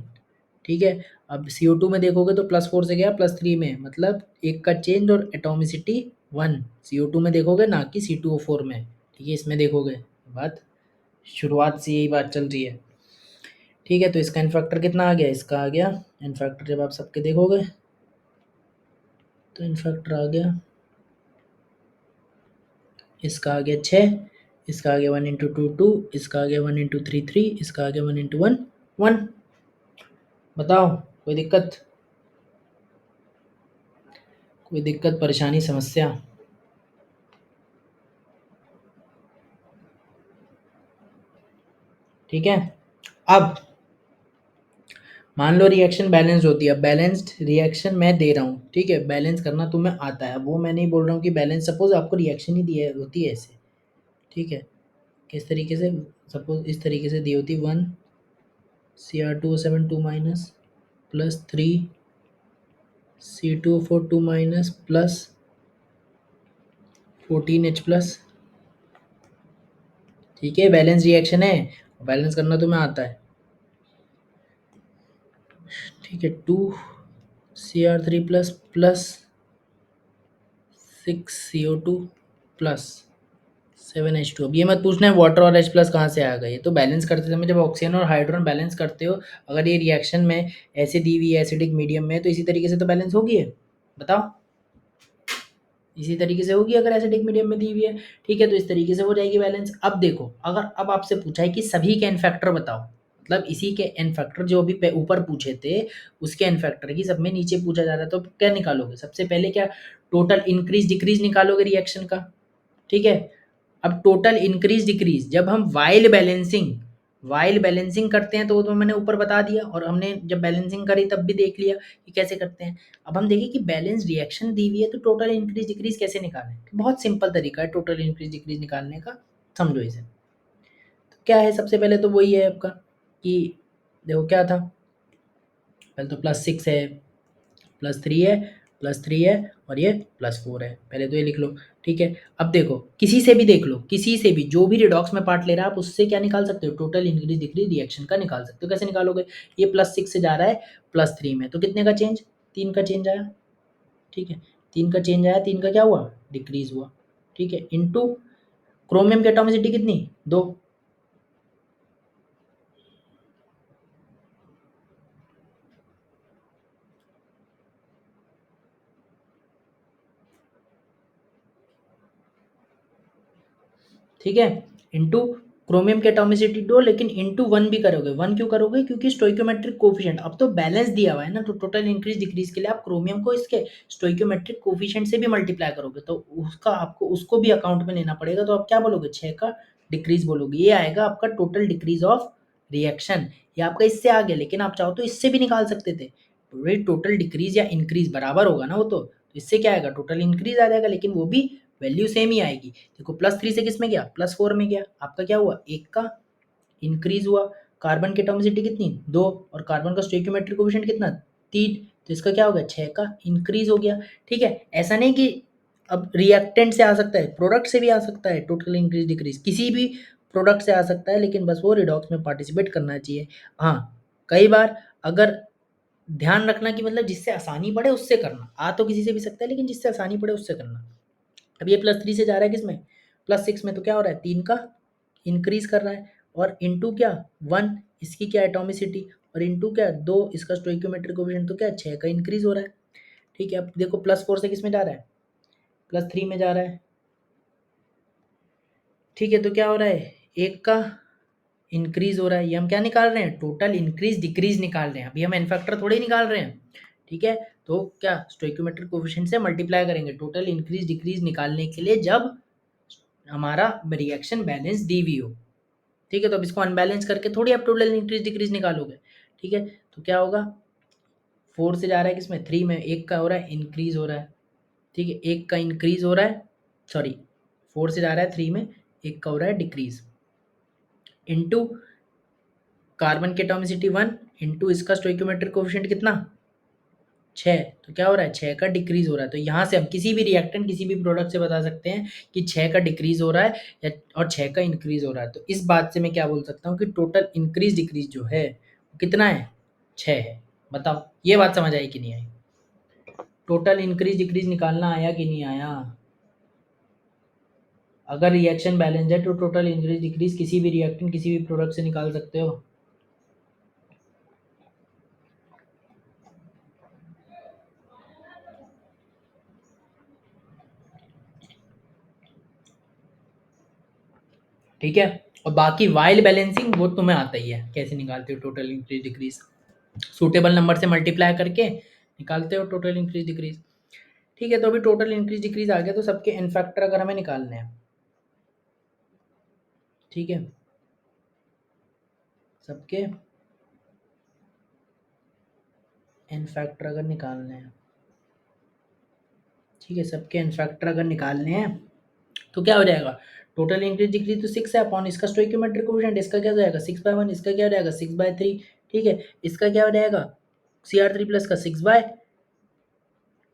S1: ठीक है। अब CO2 में देखोगे तो +4 से गया +3 में, मतलब 1 का चेंज और एटॉमिसिटी 1, CO2 में देखोगे ना कि C2O4 में, ठीक है, इसमें देखोगे, बात शुरुआत से यही बात चल रही है, ठीक है। तो इसका एन फैक्टर कितना आ गया, इसका आ गया एन फैक्टर, जब आप सबके देखोगे तो एन फैक्टर आ गया, इसका आ गया 6, इसका आ गया 1 इंटू 2 2, इसका आ गया 1 इंटू 3 3, इसका आ गया 1 इंटू 1 1। बताओ कोई दिक्कत, कोई दिक्कत परेशानी समस्या, ठीक है। अब मान लो रिएक्शन बैलेंस्ड होती है, अब बैलेंस्ड रिएक्शन मैं दे रहा हूँ, ठीक है, बैलेंस करना तुम्हें आता है, वो मैं नहीं बोल रहा हूँ कि बैलेंस, सपोज आपको रिएक्शन ही दी है होती है ऐसे, ठीक है, किस तरीके से, सपोज इस तरीके से दी होती, 1 Cr2O7 2 minus +3 C2O4 minus plus 14H+। ठीक है, बैलेंस रिएक्शन है, बैलेंस करना तुम्हें आता है। ठीक है, 2Cr3 plus 6CO2 plus 7H2। अब ये मत पूछना है वाटर और H+ कहाँ से आ गए, तो बैलेंस करते समय जब ऑक्सीजन और हाइड्रोजन बैलेंस करते हो, अगर ये रिएक्शन में ऐसे दी हुई है एसिडिक मीडियम में, तो इसी तरीके से तो बैलेंस होगी है, बताओ। इसी तरीके से होगी अगर एसिडिक मीडियम में दी हुई है। ठीक है, तो इस तरीके से हो जाएगी बैलेंस। अब देखो, अगर अब आपसे पूछा है कि सभी के एन फैक्टर बताओ, मतलब इसी के एन फैक्टर जो अभी ऊपर पूछे थे उसके एन फैक्टर की सब में नीचे पूछा जा रहा है, तो क्या निकालोगे? सबसे पहले क्या टोटल इंक्रीज डिक्रीज निकालोगे रिएक्शन का। ठीक है, अब टोटल इंक्रीज डिक्रीज जब हम वाइल बैलेंसिंग करते हैं, तो वो तो मैंने ऊपर बता दिया, और हमने जब बैलेंसिंग करी तब भी देख लिया कि कैसे करते हैं। अब हम देखें कि बैलेंस रिएक्शन दी हुई है तो टोटल इंक्रीज डिक्रीज कैसे निकालें। बहुत सिंपल तरीका है टोटल इंक्रीज डिक्रीज निकालने का, समझो इसे। तो क्या है, सबसे पहले तो वही है आपका कि देखो क्या था, पहले तो +6 है, +3 है, +3 है, और ये +4 है, पहले तो ये लिख लो। ठीक है, अब देखो किसी से भी देख लो, किसी से भी जो भी रिडॉक्स में पार्ट ले रहा है आप उससे क्या निकाल सकते हो, टोटल इंक्रीज डिक्रीज रिएक्शन का निकाल सकते हो। कैसे निकालोगे? ये +6 से जा रहा है +3 में, तो कितने का चेंज? 3 का चेंज आया। ठीक है, 3 का चेंज आया, 3 का क्या हुआ? डिक्रीज हुआ। ठीक है, इनटू क्रोमियम की एटॉमिसिटी कितनी? 2। ठीक है, इंटू क्रोमियम की एटॉमिसिटी 2, लेकिन इंटू 1 भी करोगे। 1 क्यों करोगे? क्योंकि स्टोइकोमेट्रिक कोफिशिएंट अब तो बैलेंस दिया हुआ है ना, तो टोटल इंक्रीज डिक्रीज के लिए आप क्रोमियम को इसके स्टोइकोमेट्रिक कोफिशिएंट से भी मल्टीप्लाई करोगे, तो उसका आपको उसको भी अकाउंट में लेना पड़ेगा। तो आप क्या बोलोगे? 6 का डिक्रीज बोलोगे। ये आएगा आपका टोटल डिक्रीज ऑफ रिएक्शन। ये आपका इससे आ गया, लेकिन आप चाहो तो इससे भी निकाल सकते थे। टोटल डिक्रीज या इंक्रीज बराबर होगा ना वो, तो इससे क्या आएगा? टोटल इंक्रीज आ जाएगा, लेकिन वो भी वैल्यू सेम ही आएगी। देखो +3 से किस में गया? +4 में गया। आपका क्या हुआ? 1 का इंक्रीज हुआ। कार्बन की एटॉमिसिटी कितनी? 2, और कार्बन का स्टोइकोमेट्रिक कोएफिशिएंट कितना? 3, तो इसका क्या हो गया? 6 का इंक्रीज हो गया। ठीक है, ऐसा नहीं कि अब रिएक्टेंट से आ सकता है, प्रोडक्ट से भी आ सकता है टोटल इंक्रीज डिक्रीज, किसी भी प्रोडक्ट से आ सकता है, लेकिन बस वो रिडॉक्स में पार्टिसिपेट करना चाहिए। हाँ, कई बार अगर ध्यान रखना कि मतलब जिससे आसानी पड़े उससे करना, आ तो किसी से भी सकता है, लेकिन जिससे आसानी पड़े उससे करना। अब ये +3 से जा रहा है किसमें? +6 में, तो क्या हो रहा है? 3 का इंक्रीज कर रहा है, और इंटू क्या? 1 इसकी क्या एटॉमिसिटी, और इंटू क्या? 2 इसका स्टोइकोमेट्रिक कोएफिशिएंट, तो क्या? 6 का इंक्रीज हो रहा है। ठीक है, अब देखो +4 से किस में जा रहा है? +3 में जा रहा है। ठीक है, तो क्या हो रहा है? 1 का इंक्रीज हो रहा है। ये हम क्या निकाल रहे हैं? टोटल इंक्रीज डिक्रीज निकाल रहे हैं, अभी हम एन फैक्टर थोड़े ही निकाल रहे हैं। ठीक है, तो क्या स्टोइकोमेट्रिक कोएफिशिएंट से मल्टीप्लाई करेंगे टोटल इंक्रीज डिक्रीज निकालने के लिए, जब हमारा रिएक्शन बैलेंस दी हुई हो। ठीक है, तो अब इसको अनबैलेंस करके थोड़ी आप टोटल इंक्रीज डिक्रीज निकालोगे। ठीक है, तो क्या होगा? 4 से जा रहा है किसमें? 3 में, 1 का हो रहा है इंक्रीज हो रहा है। ठीक है, 1 का इंक्रीज हो रहा है, सॉरी 4 से जा रहा है 3 में, 1 का हो रहा है डिक्रीज, इंटू कार्बन की एटॉमिसिटी 1, इंटू इसका स्टोइकोमेट्रिक कोएफिशिएंट कितना? 6, तो क्या हो रहा है? 6 का डिक्रीज हो रहा है। तो यहाँ से हम किसी भी रिएक्टेंट किसी भी प्रोडक्ट से बता सकते हैं कि 6 का डिक्रीज हो रहा है या और 6 का इंक्रीज हो रहा है। तो इस बात से मैं क्या बोल सकता हूँ कि टोटल इंक्रीज डिक्रीज जो है वो कितना है? 6 है। बताओ ये बात समझ आई कि नहीं आई? टोटल इंक्रीज डिक्रीज निकालना आया कि नहीं आया? अगर रिएक्शन बैलेंस है तो टोटल इंक्रीज डिक्रीज किसी भी रिएक्टेंट किसी भी प्रोडक्ट से निकाल सकते हो। ठीक है, और बाकी वाइल बैलेंसिंग वो तुम्हें आता ही है, कैसे निकालते हो total increase decrease, suitable number से मल्टीप्लाई करके निकालते हो टोटल इंक्रीज डिक्रीज। ठीक है, तो अभी टोटल इंक्रीज डिक्रीज आ गया, तो सबके एन फैक्टर अगर हमें निकालने हैं, ठीक है, सबके एन फैक्टर अगर निकालने हैं, ठीक है, सबके एन फैक्टर अगर निकालने हैं, तो क्या हो जाएगा? टोटल इंक्रीज डिक्रीज तो 6 है अपॉन इसका स्टोइकोमेट्रिक कोएफिशिएंट, इसका क्या हो जाएगा? 6/1, इसका क्या हो जाएगा? 6/3। ठीक है, इसका क्या हो जाएगा? Cr3 प्लस का 6/,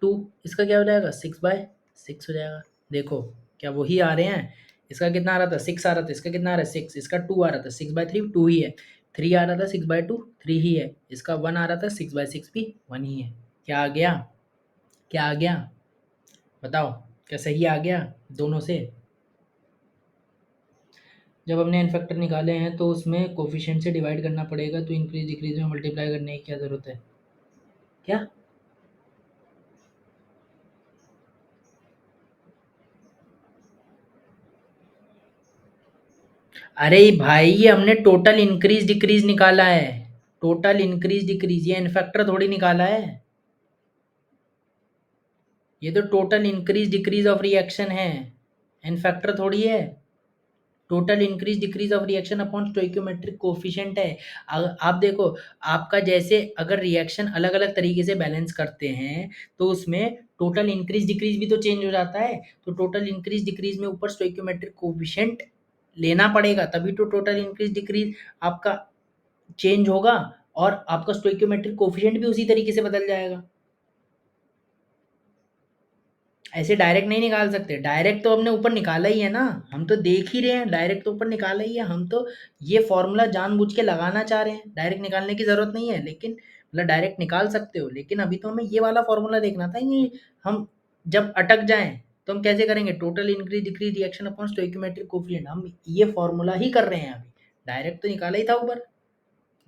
S1: 2, इसका क्या हो जाएगा 6/6 हो जाएगा। देखो क्या वही आ रहे हैं, इसका कितना आ रहा था 6 आ रहा था, इसका कितना आ रहा है 6, इसका 2 आ रहा था 6/3 2 ही है, 3 आ रहा था 6/2 3 ही है, इसका 1 आ रहा था 6/6 भी 1 ही है। क्या आ गया, क्या आ गया बताओ, क्या सही आ गया दोनों से? जब हमने एन फैक्टर निकाले हैं तो उसमें कोफिशिएंट से डिवाइड करना पड़ेगा, तो इंक्रीज डिक्रीज में मल्टीप्लाई करने की क्या ज़रूरत है? क्या? अरे भाई ये हमने टोटल इंक्रीज डिक्रीज निकाला है, टोटल इंक्रीज डिक्रीज, ये एन फैक्टर थोड़ी निकाला है, ये तो total increase decrease of reaction है, एन फैक्टर थोड़ी है। Total increase decrease of reaction upon stoichiometric coefficient है। आप देखो, आपका जैसे अगर रिएक्शन अलग अलग तरीके से बैलेंस करते हैं तो उसमें टोटल इंक्रीज डिक्रीज भी तो चेंज हो जाता है, तो टोटल इंक्रीज डिक्रीज में ऊपर स्टोइकोमेट्रिक कोफिशिएंट लेना पड़ेगा, तभी तो टोटल इंक्रीज डिक्रीज आपका चेंज होगा, और आपका स्टोइकोमेट्रिक कोफिशिएंट भी उसी तरीके से बदल जाएगा। ऐसे डायरेक्ट नहीं निकाल सकते, डायरेक्ट तो हमने ऊपर निकाला ही है ना, हम तो देख ही रहे हैं, डायरेक्ट तो ऊपर निकाला ही है, हम तो ये फॉर्मूला जानबूझ के लगाना चाह रहे हैं, डायरेक्ट निकालने की ज़रूरत नहीं है, लेकिन मतलब डायरेक्ट निकाल सकते हो, लेकिन अभी तो हमें ये वाला फॉर्मूला देखना था कि हम जब अटक जाएँ, तो हम कैसे करेंगे, total increase decrease reaction upon stoichiometric coefficient, हम ये फॉर्मूला ही कर रहे हैं अभी, डायरेक्ट तो निकाला ही था ऊपर,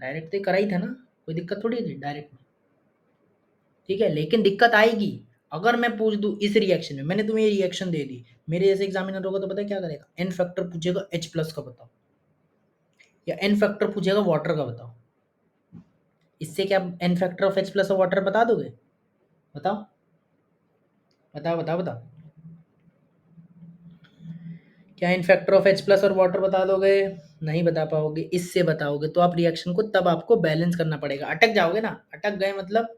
S1: डायरेक्ट तो करा ही था ना, कोई दिक्कत थोड़ी थी डायरेक्ट में। ठीक है, लेकिन दिक्कत आएगी अगर मैं पूछ दूँ इस रिएक्शन में, मैंने तुम्हें ये रिएक्शन दे दी, मेरे जैसे एग्जामिनर होगा तो पता है क्या करेगा, एन फैक्टर पूछेगा H प्लस का बताओ, या एन फैक्टर पूछेगा वाटर का बताओ, इससे क्या n factor of H plus और वाटर बता दोगे? बताओ बताओ बताओ बताओ, क्या n factor of H plus और वाटर बता दोगे? नहीं बता पाओगे, इससे बताओगे तो आप रिएक्शन को तब आपको बैलेंस करना पड़ेगा, अटक जाओगे ना, अटक गए मतलब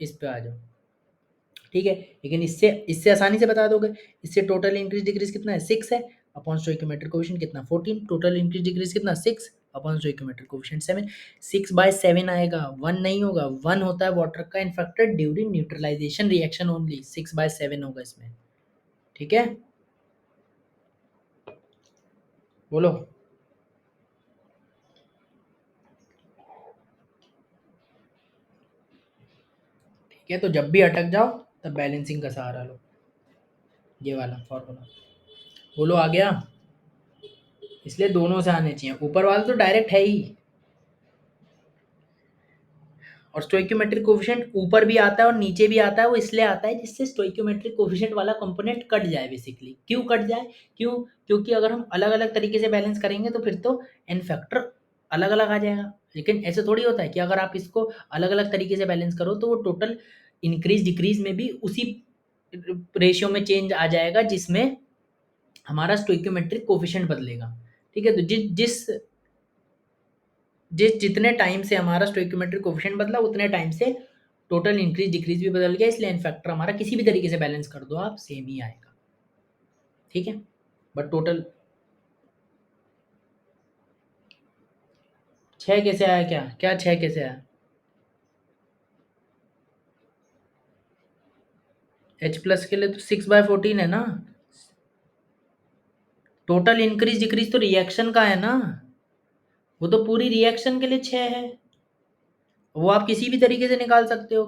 S1: इस पे आ जाओ, ठीक है, लेकिन इससे इससे आसानी से बता दोगे, इससे टोटल इंक्रीज डिक्रीज कितना है 6 है, अपॉन स्टोइकोमेट्रिक कोएफिशिएंट कितना 14, टोटल इंक्रीज डिक्रीज कितना 6 अपॉन स्टोइकोमेट्रिक कोएफिशिएंट 7, 6/7 आएगा, 1 नहीं होगा, 1 होता है वाटर का n factor during neutralization reaction only, 6/7 होगा इसमें, ठीक है, बोलो। ठीक है, तो जब भी अटक जाओ तब बैलेंसिंग का सहारा लो, ये वाला फॉर्मूला, बोलो आ गया, इसलिए दोनों से आने चाहिए, ऊपर वाला तो डायरेक्ट है ही, और स्टोइकोमेट्रिक कोएफिशिएंट ऊपर भी आता है और नीचे भी आता है, वो इसलिए आता है जिससे स्टोइकोमेट्रिक कोएफिशिएंट वाला कंपोनेंट कट जाए बेसिकली, क्यों कट जाए, क्यों, क्योंकि अगर हम अलग अलग तरीके से बैलेंस करेंगे तो फिर तो एन फैक्टर अलग अलग आ जाएगा, लेकिन ऐसे थोड़ी होता है कि अगर आप इसको अलग अलग तरीके से बैलेंस करो तो वो टोटल इंक्रीज डिक्रीज में भी उसी रेशियो में चेंज आ जाएगा जिसमें हमारा स्टोइकोमेट्रिक कोएफिशिएंट बदलेगा, ठीक है, तो जिस जिस जिस जितने टाइम से हमारा स्टोइकोमेट्रिक कोएफिशिएंट बदला उतने टाइम से टोटल इंक्रीज डिक्रीज भी बदल गया, इसलिए एन फैक्टर हमारा किसी भी तरीके से बैलेंस कर दो आप सेम ही आएगा, ठीक है, बट टोटल 6 कैसे आया, क्या क्या 6 कैसे आया, H प्लस के लिए तो 6/14 है ना, टोटल इंक्रीज डिक्रीज तो रिएक्शन का है ना, वो तो पूरी रिएक्शन के लिए 6 है, वो आप किसी भी तरीके से निकाल सकते हो,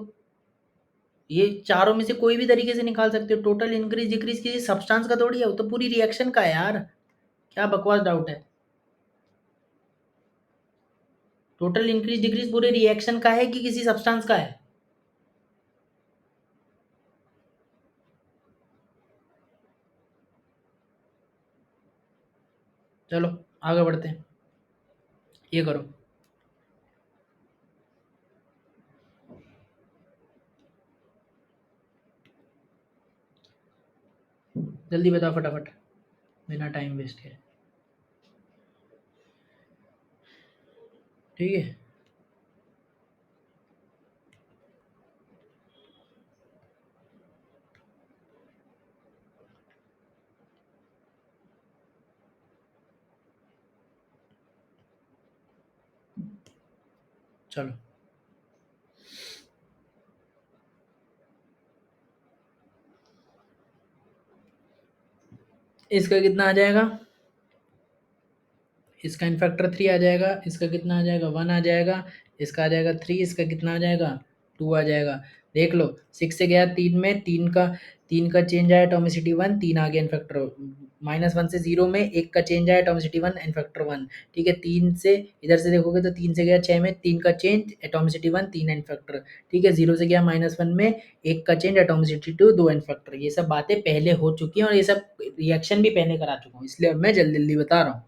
S1: ये चारों में से कोई भी तरीके से निकाल सकते हो, टोटल इंक्रीज डिक्रीज किसी सब्सटेंस का थोड़ी है, वो तो पूरी रिएक्शन का है यार, क्या बकवास डाउट है, टोटल इंक्रीज डिक्रीज पूरे रिएक्शन का है कि किसी सब्सटेंस का है? चलो आगे बढ़ते हैं, ये करो, जल्दी बताओ फटाफट, बिना टाइम वेस्ट किए, ठीक है, चलो। इसका कितना आ जाएगा, इसका इन फैक्टर 3 आ जाएगा, इसका कितना आ जाएगा 1 आ जाएगा, इसका आ जाएगा 3, इसका कितना आ जाएगा 2 आ जाएगा। देख लो 6 से गया 3 में, 3 का चेंज आया एटॉमिसिटी 1, 3 आ गया इन फैक्टर, -1 से 0 में 1 का चेंज आया एटॉमिसिटी 1 इन फैक्टर 1, ठीक है। 3 से इधर से देखोगे तो 3 से गया 6 में, 3 का चेंज एटॉमिसिटी 1, 3 इन फैक्टर, ठीक है। 0 से गया -1 में 1 का चेंज एटॉमिसिटी 2, 2 इन फैक्टर। ये सब बातें पहले हो चुकी हैं और ये सब रिएक्शन भी पहले करा चुका हूँ, इसलिए अब मैं जल्दी जल्दी बता रहा हूँ,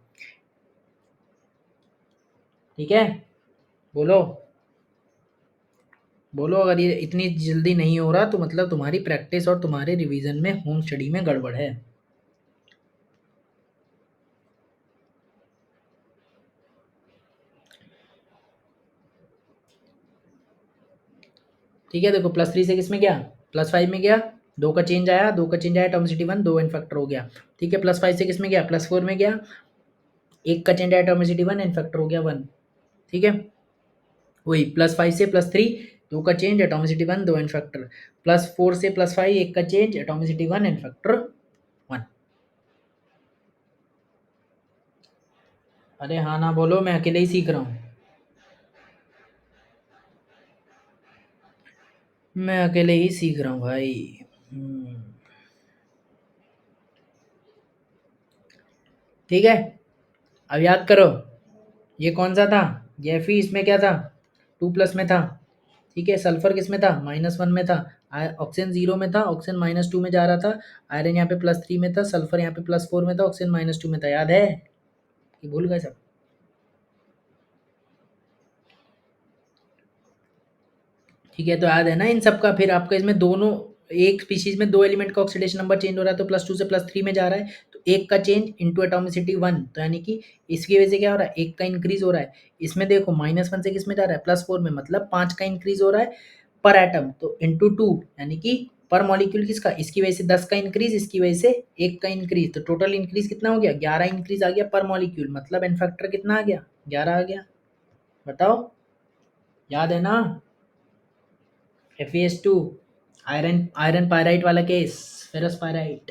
S1: ठीक है। बोलो बोलो, अगर ये इतनी जल्दी नहीं हो रहा तो मतलब तुम्हारी प्रैक्टिस और तुम्हारे रिवीजन में, होम स्टडी में गड़बड़ है। ठीक है, देखो +3 से किस में गया, +5 में गया, 2 का चेंज आया, 2 का चेंज आया एटॉमिसिटी 1, 2 इन फैक्टर हो गया, ठीक है। +5 से किस में गया, +4 में गया, 1 का चेंज आया एटॉमिसिटी 1, इन फैक्टर हो गया 1, ठीक है। वही +5 से +3, 2 का चेंज एटॉमिसिटी 1, 2 इन फैक्टर, +4 से +5, 1 का चेंज एटॉमिसिटी 1, इन फैक्टर 1। अरे हाँ ना बोलो, मैं अकेले ही सीख रहा हूँ, मैं अकेले ही सीख रहा हूँ भाई। ठीक है, अब याद करो, ये कौन सा था, ये Fe इसमें क्या था, 2+ में था, ठीक है। सल्फर किस में था, -1 में था, ऑक्सीजन 0 में था, ऑक्सीजन -2 में जा रहा था, आयरन यहाँ पे +3 में था, सल्फर यहाँ पे +4 में था, ऑक्सीजन -2 में था, याद है कि भूल गए सब। ठीक है, तो याद है ना इन सब का। फिर आपका इसमें दोनों, एक स्पीशीज में 2 एलिमेंट का ऑक्सीडेशन नंबर चेंज हो रहा है, तो +2 से +3 में जा रहा है, तो 1 का चेंज इंटू एटॉमिसिटी 1, तो यानी कि इसकी वजह से क्या हो रहा है, 1 का इंक्रीज हो रहा है। इसमें देखो -1 से किस में जा रहा है, +4 में, मतलब 5 का इंक्रीज हो रहा है पर एटम, तो इंटू 2, यानी कि पर मॉलिक्यूल किसका, इसकी वजह से 10 का इंक्रीज, इसकी वजह से 1 का इंक्रीज, तो टोटल इंक्रीज कितना हो गया, 11 इंक्रीज आ गया पर मॉलिक्यूल, मतलब एन फैक्टर कितना आ गया, 11 आ गया। बताओ, याद है ना। FeS2, आयरन आयरन पायराइट वाला केस, फेरस पायराइट,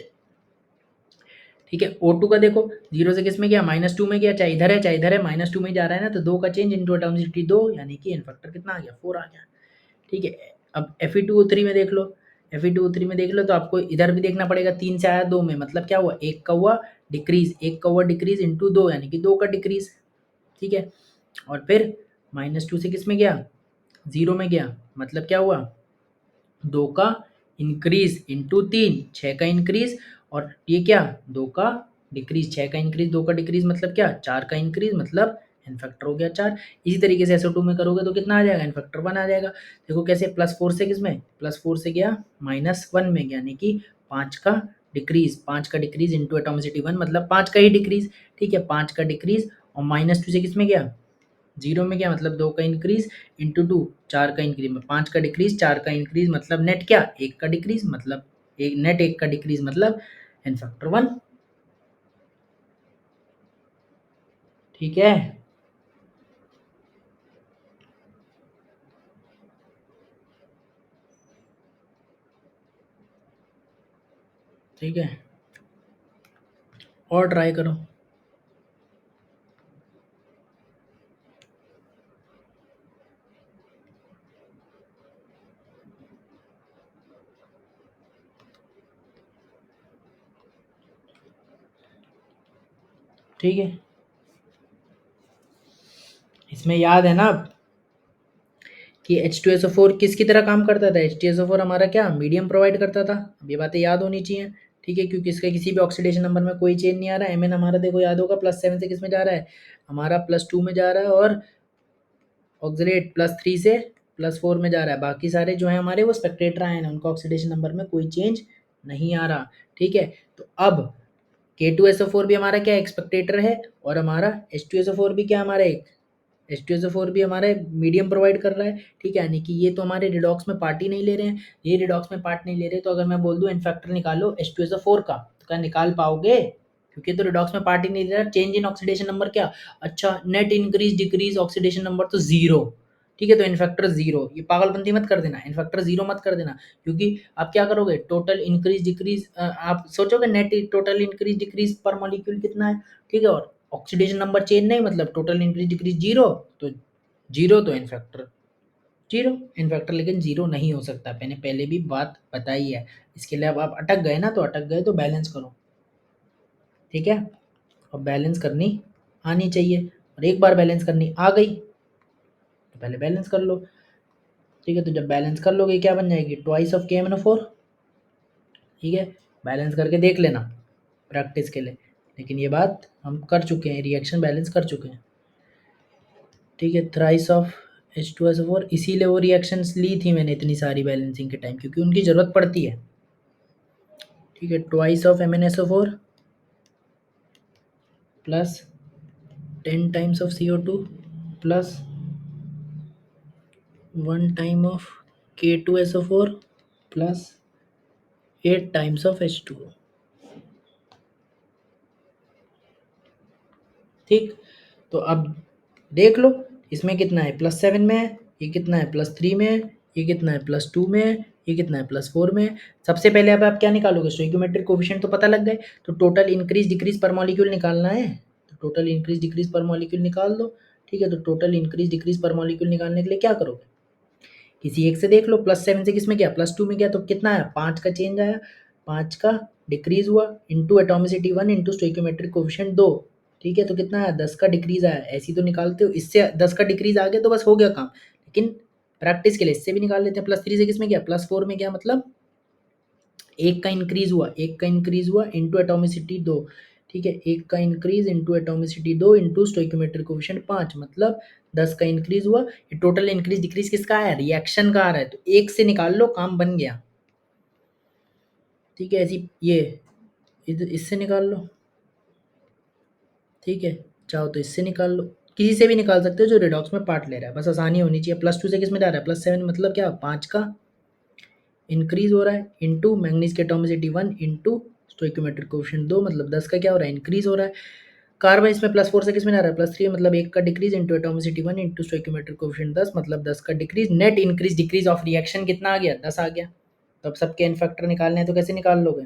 S1: ठीक है। O2 का देखो, 0 से किस में गया, -2 में गया, चाहे इधर है चाहे इधर है, -2 में जा रहा है ना, तो 2 का चेंज इंटू एटॉमिसिटी 2, यानी कि एन फैक्टर कितना आ गया, 4 आ गया, ठीक है। अब Fe2O3 में देख लो, Fe2O3 में देख लो तो आपको इधर भी देखना पड़ेगा, 3 से आया 2 में, मतलब क्या हुआ, 1 का हुआ डिक्रीज, 1 का हुआ डिक्रीज इंटू 2, यानी कि 2 का डिक्रीज, ठीक है। और फिर -2 से किस में गया, 0 में गया, मतलब क्या हुआ, 2 का इंक्रीज इंटू 3, 6 का इंक्रीज, और ये क्या, 2 का डिक्रीज, 6 का इंक्रीज, 2 का डिक्रीज, मतलब क्या, 4 का इंक्रीज, मतलब एन फैक्टर हो गया 4। इसी तरीके से SO2 में करोगे तो कितना आ जाएगा, एन फैक्टर 1 आ जाएगा। देखो कैसे, +4 से किस में, +4 से गया -1 में, यानी कि 5 का डिक्रीज, 5 का डिक्रीज इंटू एटॉमिसिटी 1, मतलब 5 का ही डिक्रीज, ठीक है। 5 का डिक्रीज, और -2 से किस में गया, 0 में गया, मतलब 2 का इंक्रीज इंटू 2, 4 का इंक्रीज, 5 का डिक्रीज, 4 का इंक्रीज, मतलब नेट क्या, 1 का डिक्रीज, मतलब एक नेट 1 का डिक्रीज, मतलब एन फैक्टर 1, ठीक है। ठीक है, और ट्राई करो। ठीक है, इसमें याद है ना कि H2SO4 किसकी तरह काम करता था, H2SO4 हमारा क्या, मीडियम प्रोवाइड करता था। अब ये बातें याद होनी चाहिए, ठीक है, क्योंकि इसका किसी भी ऑक्सीडेशन नंबर में कोई चेंज नहीं आ रहा है। Mn हमारा देखो याद होगा, +7 से किस में जा रहा है, हमारा +2 में जा रहा है, और ऑक्सीडेट +3 से +4 में जा रहा है। बाकी सारे जो है हमारे वो स्पेक्टेटर आए हैं, उनका ऑक्सीडेशन नंबर में कोई चेंज नहीं आ रहा, ठीक है। तो अब K2SO4 भी हमारा क्या, एक स्पेक्टेटर है, और हमारा H2SO4 भी क्या, हमारा एक H2SO4 भी हमारे मीडियम प्रोवाइड कर रहा है, ठीक है। यानी कि ये तो हमारे रिडॉक्स में पार्ट ही नहीं ले रहे हैं, ये रिडॉक्स में पार्ट नहीं ले रहे, तो अगर मैं बोल दूं एन फैक्टर निकालो H2SO4 का, तो क्या निकाल पाओगे, क्योंकि तो रिडॉक्स में पार्ट ही नहीं ले रहा। चेंज इन ऑक्सीडेशन नंबर क्या, अच्छा net increase decrease oxidation number तो 0, ठीक है, तो इनफैक्टर 0, ये पागलपंती मत कर देना, इनफैक्टर 0 मत कर देना, क्योंकि आप क्या करोगे, टोटल इंक्रीज डिक्रीज, आप सोचोगे नेट टोटल इंक्रीज डिक्रीज पर मॉलिक्यूल कितना है, ठीक है, और ऑक्सीडेशन नंबर चेंज नहीं, मतलब टोटल इंक्रीज डिक्रीज 0, तो 0 तो इनफैक्टर 0, इनफैक्टर लेकिन 0 नहीं हो सकता, मैंने पहले भी बात बताई है। इसके लिए अब आप अटक गए ना, तो अटक गए तो बैलेंस करो, ठीक है, और बैलेंस करनी आनी चाहिए, और एक बार बैलेंस करनी आ गई तो पहले बैलेंस कर लो, ठीक है, तो जब बैलेंस कर लोगे क्या बन जाएगी, ट्वाइस ऑफ KMnO4, ठीक है, बैलेंस करके देख लेना प्रैक्टिस के लिए, लेकिन ये बात हम कर चुके हैं, रिएक्शन बैलेंस कर चुके हैं, ठीक है, थ्राइस ऑफ H2SO4, इसीलिए वो रिएक्शंस ली थी मैंने इतनी सारी बैलेंसिंग के टाइम, क्योंकि उनकी ज़रूरत पड़ती है, ठीक है, twice of MnSO4 plus 10 times of CO2 plus 1 time of K2SO4 plus 8 times of H2O, ठीक, तो अब देख लो इसमें कितना है, +7 में है, ये कितना है, +3 में है, ये कितना है, +2 में है, ये कितना है, +4 में है। सबसे पहले अब आप क्या निकालोगे, स्टोइकियोमेट्रिक कोफिशिएंट तो पता लग गए, तो टोटल इंक्रीज डिक्रीज पर मॉलिक्यूल निकालना है, तो टोटल इंक्रीज डिक्रीज पर मॉलिक्यूल निकाल दो, ठीक है, तो टोटल इंक्रीज डिक्रीज पर मॉलिक्यूल निकालने के लिए क्या करोगे, किसी एक से देख लो, +7 से किसमें गया, +2 में गया, तो कितना है, 5 का चेंज आया, 5 का डिक्रीज हुआ, into atomicity 1 into stoichiometric coefficient 2, ठीक है, तो कितना है, 10 का डिक्रीज आया, ऐसी तो निकालते हो, इससे 10 का डिक्रीज आ गया तो बस हो गया काम, लेकिन प्रैक्टिस के लिए इससे भी निकाल लेते हैं, +3 से किसमें गया, +4 में गया, मतलब एक का इंक्रीज हुआ, एक का इंक्रीज हुआ इंटू एटोमिसिटी 2, ठीक है, एक का increase into atomicity 2 into stoichiometric coefficient 5, मतलब 10 का इंक्रीज हुआ, ये टोटल इंक्रीज डिक्रीज किसका है, रिएक्शन का आ रहा है, तो एक से निकाल लो, काम बन गया, ठीक है, ऐसी ये इससे निकाल लो, ठीक है, चाहो तो इससे निकाल लो, किसी से भी निकाल सकते हो जो रिडॉक्स में पार्ट ले रहा है, बस आसानी होनी चाहिए, +2 से किस में जा रहा है, +7, मतलब क्या, 5 का इंक्रीज हो रहा है इंटू मैग्नीज की एटोमिसिटी 1 इंटू स्टोइकियोमेट्रिक कोफिशिएंट 2, मतलब 10 का क्या हो रहा है, इंक्रीज हो रहा है, कार्बन इसमें +4 से किसमें जा रहा है, +3, मतलब एक का decrease into atomicity 1 into stoichiometric coefficient 10, मतलब 10 का decrease, net increase decrease of reaction कितना आ गया, 10 आ गया, तो अब सबके एन फैक्टर निकालने हैं तो कैसे निकाल लोगे,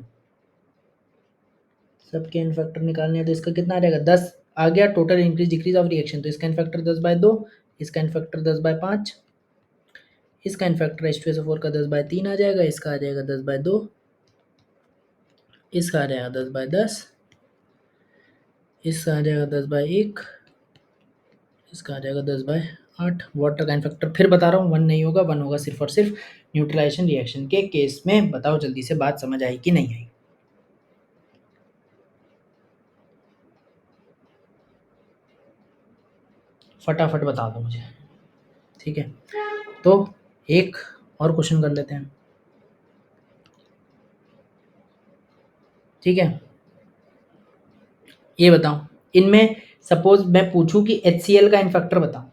S1: सबके एन फैक्टर निकालने हैं तो इसका कितना आ जाएगा, 10 आ गया, total increase decrease of reaction, तो इसका एन फैक्टर 10/2, इसका एन फैक्टर 10/5, इसका एन फैक्टर H2SO4 का 10/3 आ जाएगा, इसका आ जाएगा 10/2, इसका आ जाएगा 10/10, इसका आ जाएगा 10/1, इसका आ जाएगा 10/8, वाटर का फैक्टर फिर बता रहा हूँ 1 नहीं होगा, 1 होगा सिर्फ और सिर्फ न्यूट्रलाइजेशन रिएक्शन के केस में, बताओ जल्दी से बात समझ आई कि नहीं आई, फटाफट बता दो मुझे, ठीक है, तो एक और क्वेश्चन कर लेते हैं, ठीक है, ये बताओ, इनमें सपोज मैं पूछूं कि HCl का इनफैक्टर बताओ,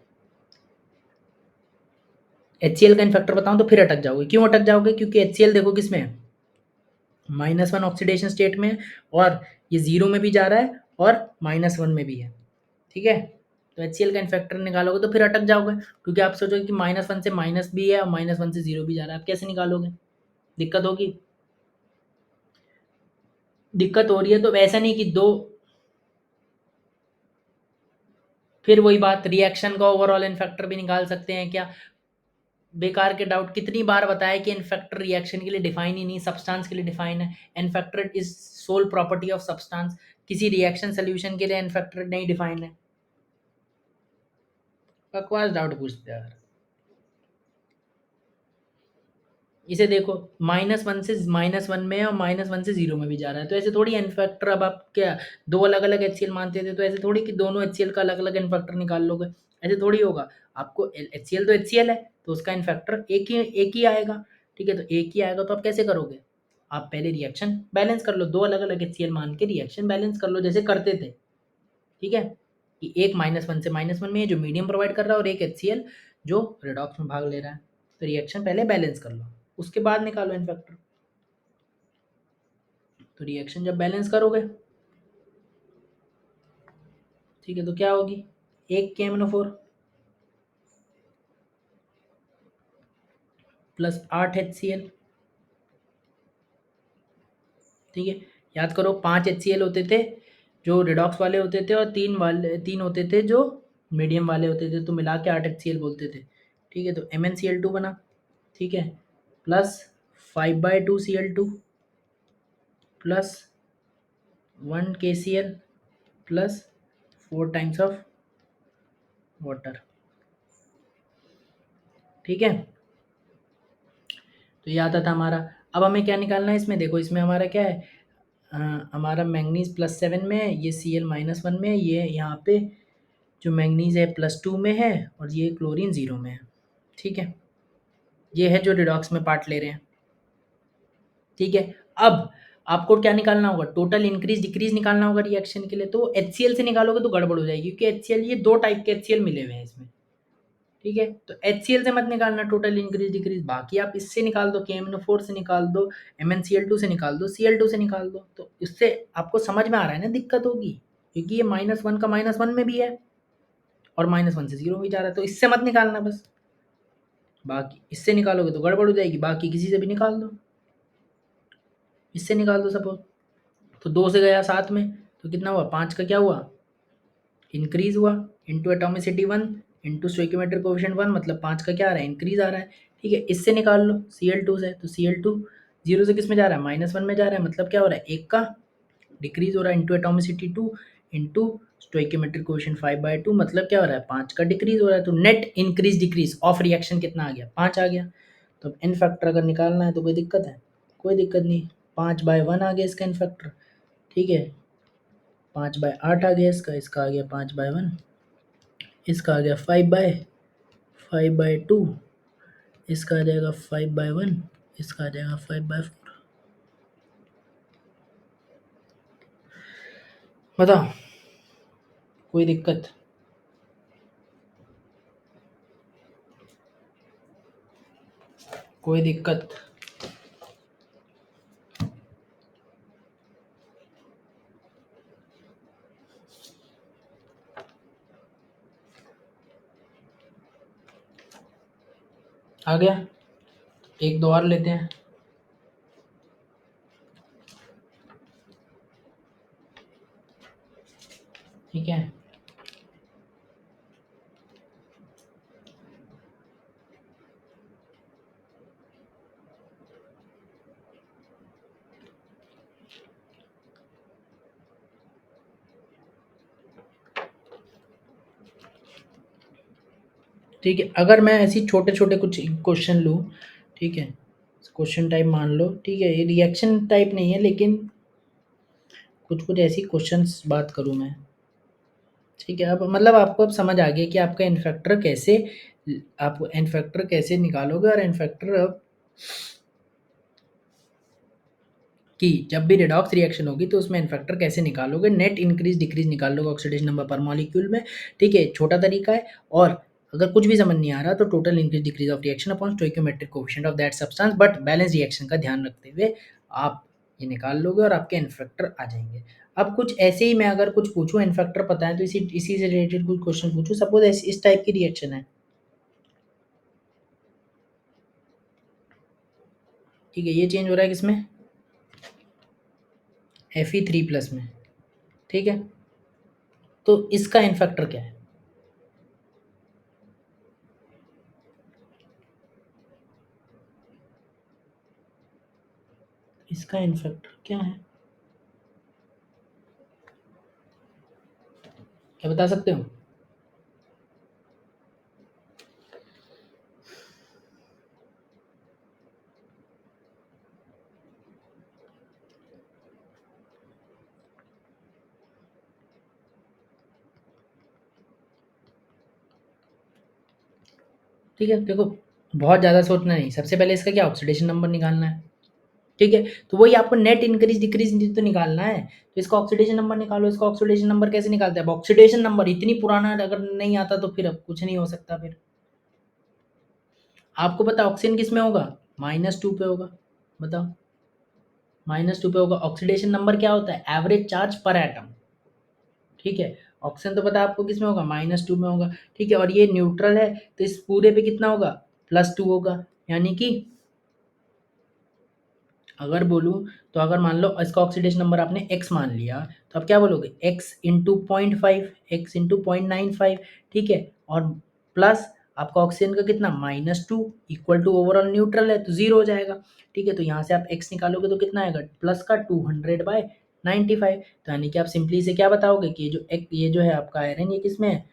S1: HCl का इनफैक्टर बताऊं तो फिर अटक जाओगे, क्यों अटक जाओगे, क्योंकि HCl देखो किस में है, -1 ऑक्सीडेशन स्टेट में, और ये 0 में भी जा रहा है और -1 में भी है, ठीक है, तो HCl का इनफैक्टर निकालोगे तो फिर अटक जाओगे, क्योंकि आप सोचोगे कि -1 से माइनस भी है और -1 से 0 भी जा रहा है, आप कैसे निकालोगे, दिक्कत होगी, दिक्कत हो रही है, तो वैसा नहीं कि दो, फिर वही बात, रिएक्शन का ओवरऑल इनफैक्टर भी निकाल सकते हैं क्या, बेकार के डाउट, कितनी बार बताया कि इनफैक्टर रिएक्शन के लिए डिफाइन ही नहीं, सब्सटेंस के लिए डिफाइन है, n factor is sole property of substance, किसी रिएक्शन सोल्यूशन के लिए इनफैक्टर नहीं डिफाइन है, बकवास डाउट पूछते हैं यार, इसे देखो -1 से -1 में और -1 से 0 में भी जा रहा है, तो ऐसे थोड़ी इनफैक्टर, अब आप क्या दो अलग अलग HCl मानते थे, तो ऐसे थोड़ी कि दोनों HCl का अलग अलग इनफैक्टर निकाल लोगे, ऐसे थोड़ी होगा, आपको HCl तो HCl है, तो उसका इनफैक्टर एक ही आएगा, ठीक है, तो एक ही आएगा, तो आप कैसे करोगे, आप पहले रिएक्शन बैलेंस कर लो, दो अलग अलग HCl मान के रिएक्शन बैलेंस कर लो जैसे करते थे, ठीक है, कि एक -1 से -1 में है जो मीडियम प्रोवाइड कर रहा है, और एक HCl जो रिडॉक्स में भाग ले रहा है, तो रिएक्शन पहले बैलेंस कर लो, उसके बाद निकालो इनफैक्टर, तो रिएक्शन जब बैलेंस करोगे, ठीक है, तो क्या होगी, एक KMnO4 प्लस 8 HCl। ठीक है, याद करो 5 HCl होते थे जो रिडॉक्स वाले होते थे, और 3 होते थे जो मीडियम वाले होते थे, तो मिला के 8 HCl बोलते थे। ठीक है, तो MnCl2 बना। ठीक है, plus 5/2 Cl2 plus 1 KCl plus 4 times of water. ठीक है, तो ये आता था हमारा। अब हमें क्या निकालना है इसमें, देखो इसमें हमारा क्या है, हमारा मैंगनीज +7 में है, ये Cl-1 में है, ये यहाँ पे जो मैंगनीज है +2 में है, और ये क्लोरीन 0 में है। ठीक है, ये है जो रिडॉक्स में पार्ट ले रहे हैं। ठीक है, अब आपको क्या निकालना होगा, टोटल इंक्रीज डिक्रीज निकालना होगा रिएक्शन के लिए। तो HCl से निकालोगे तो गड़बड़ हो जाएगी, क्योंकि HCl ये 2 टाइप के HCl मिले हुए हैं इसमें। ठीक है, तो HCl से मत निकालना टोटल इंक्रीज डिक्रीज, बाकी आप इससे निकाल दो, KMnO4 से निकाल दो, MnCl2 से निकाल दो, Cl2 से निकाल दो। तो इससे आपको समझ में आ रहा है ना दिक्कत होगी, क्योंकि ये -1 का -1 में भी है और -1 से 0 में भी जा रहा है, तो इससे मत निकालना बस। बाकी इससे निकालोगे तो गड़बड़ हो जाएगी, बाकी किसी से भी निकाल दो, इससे निकाल दो सपोज, तो 2 से गया 7 में, तो कितना हुआ, 5 का क्या हुआ, इंक्रीज हुआ, into atomicity 1 into stoichiometric coefficient 1, मतलब 5 का क्या आ रहा है, इंक्रीज आ रहा है। ठीक है, इससे निकाल लो Cl2 से, तो Cl2 0 से किस में जा रहा है, -1 में जा रहा है, मतलब क्या हो रहा है, 1 का डिक्रीज हो रहा है, into atomicity 2 into stoichiometric coefficient 5/2, मतलब क्या हो रहा है, 5 का डिक्रीज हो रहा है। तो net increase decrease of reaction कितना आ गया, 5 आ गया। तो अब इन फैक्टर अगर निकालना है तो कोई दिक्कत है, कोई दिक्कत नहीं, 5/1 आ गया इसका इन फैक्टर। ठीक है, 5/8 आ गया इसका, इसका आ गया 5/1, इसका आ गया 5/2, इसका आ जाएगा 5/1, इसका आ जाएगा 5/4। बताओ, कोई दिक्कत, कोई दिक्कत? आ गया, एक दो और लेते हैं। ठीक है, ठीक है, अगर मैं ऐसी छोटे छोटे कुछ क्वेश्चन लूँ, ठीक है, क्वेश्चन टाइप मान लो, ठीक है, ये रिएक्शन टाइप नहीं है, लेकिन कुछ कुछ ऐसी क्वेश्चंस बात करूँ मैं। ठीक है, अब मतलब आपको अब समझ आ गया कि आपका इन्फेक्टर कैसे, आप इन्फेक्टर कैसे निकालोगे, और इन्फेक्टर अब कि जब भी रिडॉक्स रिएक्शन होगी तो उसमें इन्फेक्टर कैसे निकालोगे, नेट इंक्रीज डिक्रीज निकाल लोगे ऑक्सीडेशन नंबर पर मॉलिक्यूल में। ठीक है, छोटा तरीका है, और अगर कुछ भी समझ नहीं आ रहा तो total increase decrease of reaction upon stoichiometric coefficient of that substance, but balance reaction का ध्यान रखते हुए आप ये निकाल लोगे और आपके इन्फेक्टर आ जाएंगे। अब कुछ ऐसे ही मैं अगर कुछ पूछूं, इन्फेक्टर पता है तो इसी से रिलेटेड कुछ क्वेश्चन पूछूं, सपोज इस टाइप की रिएक्शन है। ठीक है, ये चेंज हो रहा है किसमें, Fe3+ में। ठीक है, तो इसका इन्फेक्टर क्या है, इसका इन्फेक्टर क्या है, क्या बता सकते हो? ठीक है, देखो बहुत ज़्यादा सोचना नहीं, सबसे पहले इसका क्या ऑक्सीडेशन नंबर निकालना है। ठीक है, तो वही आपको नेट इंक्रीज डिक्रीज तो निकालना है, तो इसका ऑक्सीडेशन नंबर निकालो। इसका ऑक्सीडेशन नंबर कैसे निकालते हैं, अब ऑक्सीडेशन नंबर इतनी पुराना अगर नहीं आता तो फिर अब कुछ नहीं हो सकता। फिर आपको पता ऑक्सीजन किस में होगा, -2 पे होगा, बताओ, -2 पे होगा। ऑक्सीडेशन नंबर क्या होता है, एवरेज चार्ज पर एटम। ठीक है, ऑक्सीजन तो पता है आपको किस में होगा, -2 में होगा। ठीक है, और ये न्यूट्रल है तो इस पूरे पे कितना होगा, +2 होगा, यानी कि अगर बोलूँ तो अगर मान लो इसका ऑक्सीडेशन नंबर आपने x मान लिया, तो आप क्या बोलोगे x इंटू 0.5, x इंटू 0.95, ठीक है। और प्लस आपका ऑक्सीजन का कितना -2 इक्वल टू ओवरऑल न्यूट्रल है तो जीरो हो जाएगा, ठीक है। तो यहाँ से आप x निकालोगे तो कितना आएगा प्लस का 200/95। तो यानी कि आप सिंपली से क्या बताओगे कि ये जो है आपका आयरन ये किस में है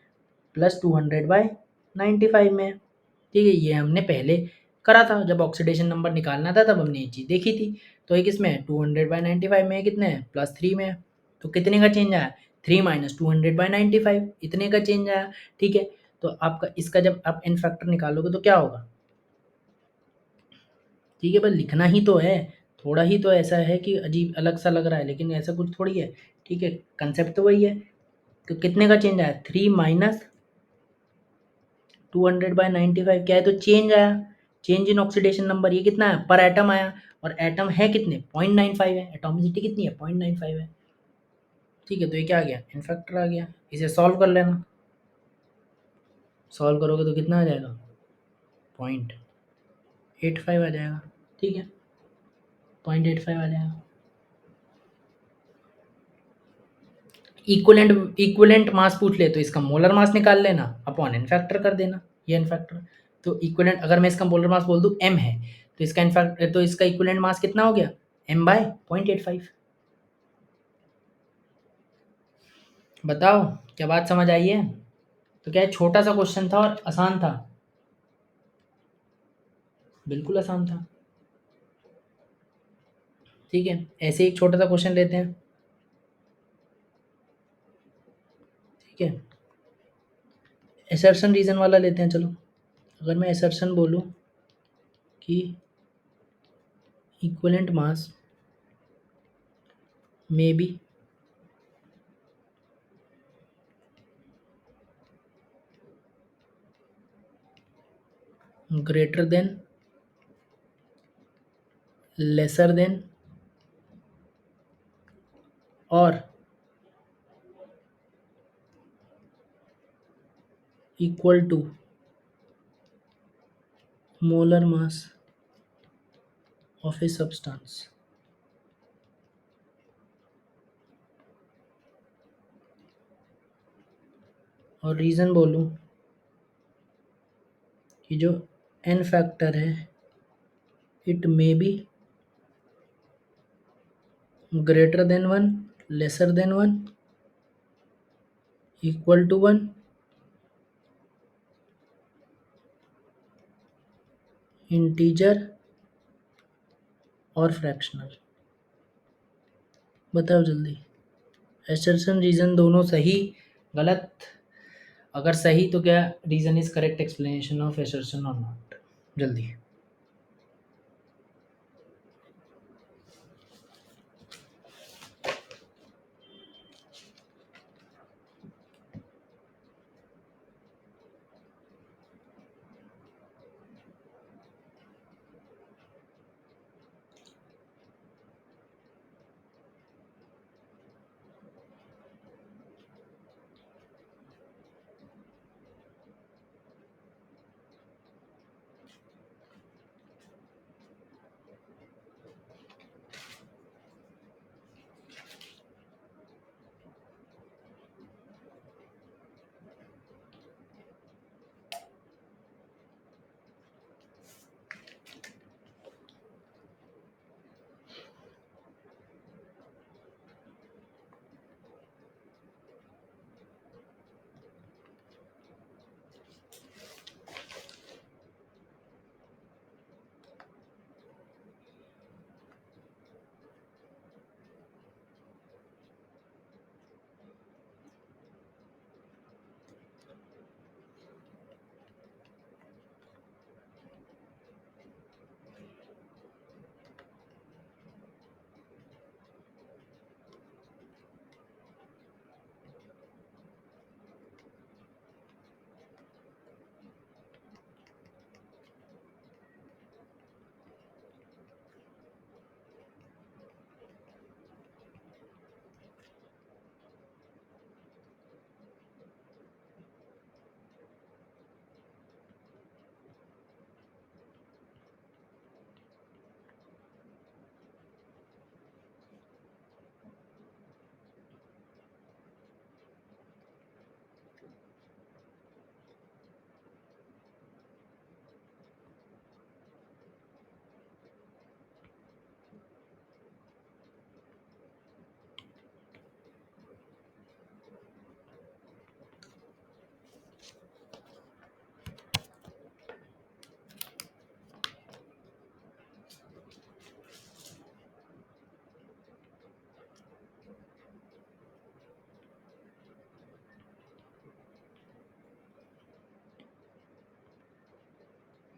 S1: प्लस 200/95 में है, ठीक है। ये हमने पहले करा था जब ऑक्सीडेशन नंबर निकालना था तब हमने ये चीज़ देखी थी। तो ये किस में है 200/95 में है, कितने है +3 में है। तो कितने का चेंज आया 3 - 200/95 इतने का चेंज आया, ठीक है। तो आपका इसका जब आप n फैक्टर निकालोगे तो क्या होगा, ठीक है। बस लिखना ही तो है, थोड़ा ही तो ऐसा है कि अजीब अलग सा लग रहा है लेकिन ऐसा कुछ थोड़ी है, ठीक है। कंसेप्ट तो वही है। तो कितने का चेंज आया 3 - 200/95 क्या है तो चेंज आया, चेंज इन ऑक्सीडेशन नंबर। ये कितना है पर एटम आया, और एटम है कितने 0.95 है, एटॉमिसिटी कितनी है 0.95 है, ठीक है। तो ये क्या आ गया इन फैक्टर आ गया। इसे सॉल्व कर लेना, सॉल्व करोगे तो कितना आ जाएगा 0.85 आ जाएगा, ठीक है 0.85 आ जाएगा। इक्विवेलेंट मास पूछ ले तो इसका मोलर मास निकाल लेना अपॉन एन फैक्टर कर देना, ये एन फैक्टर। तो इक्विवेलेंट अगर मैं इसका मोलर मास बोल दूं m है तो इसका एन फैक्टर तो इसका इक्विवेलेंट मास कितना हो गया m/0.85। बताओ क्या बात समझ आई है। तो क्या है छोटा सा क्वेश्चन था और आसान था, बिल्कुल आसान था, ठीक है। ऐसे ही एक छोटा सा क्वेश्चन लेते हैं, ठीक है। एसर्शन रीजन वाला लेते हैं चलो। अगर मैं एसर्शन बोलूं कि equivalent mass may be greater than lesser than और equal to molar mass of a substance. और रीज़न बोलूं कि जो एन फैक्टर है it may be greater than 1 lesser than 1 equal to 1 integer और फ्रैक्शनल। बताओ जल्दी, एसर्शन रीज़न दोनों सही गलत, अगर सही तो क्या reason is correct explanation of assertion और नॉट, जल्दी।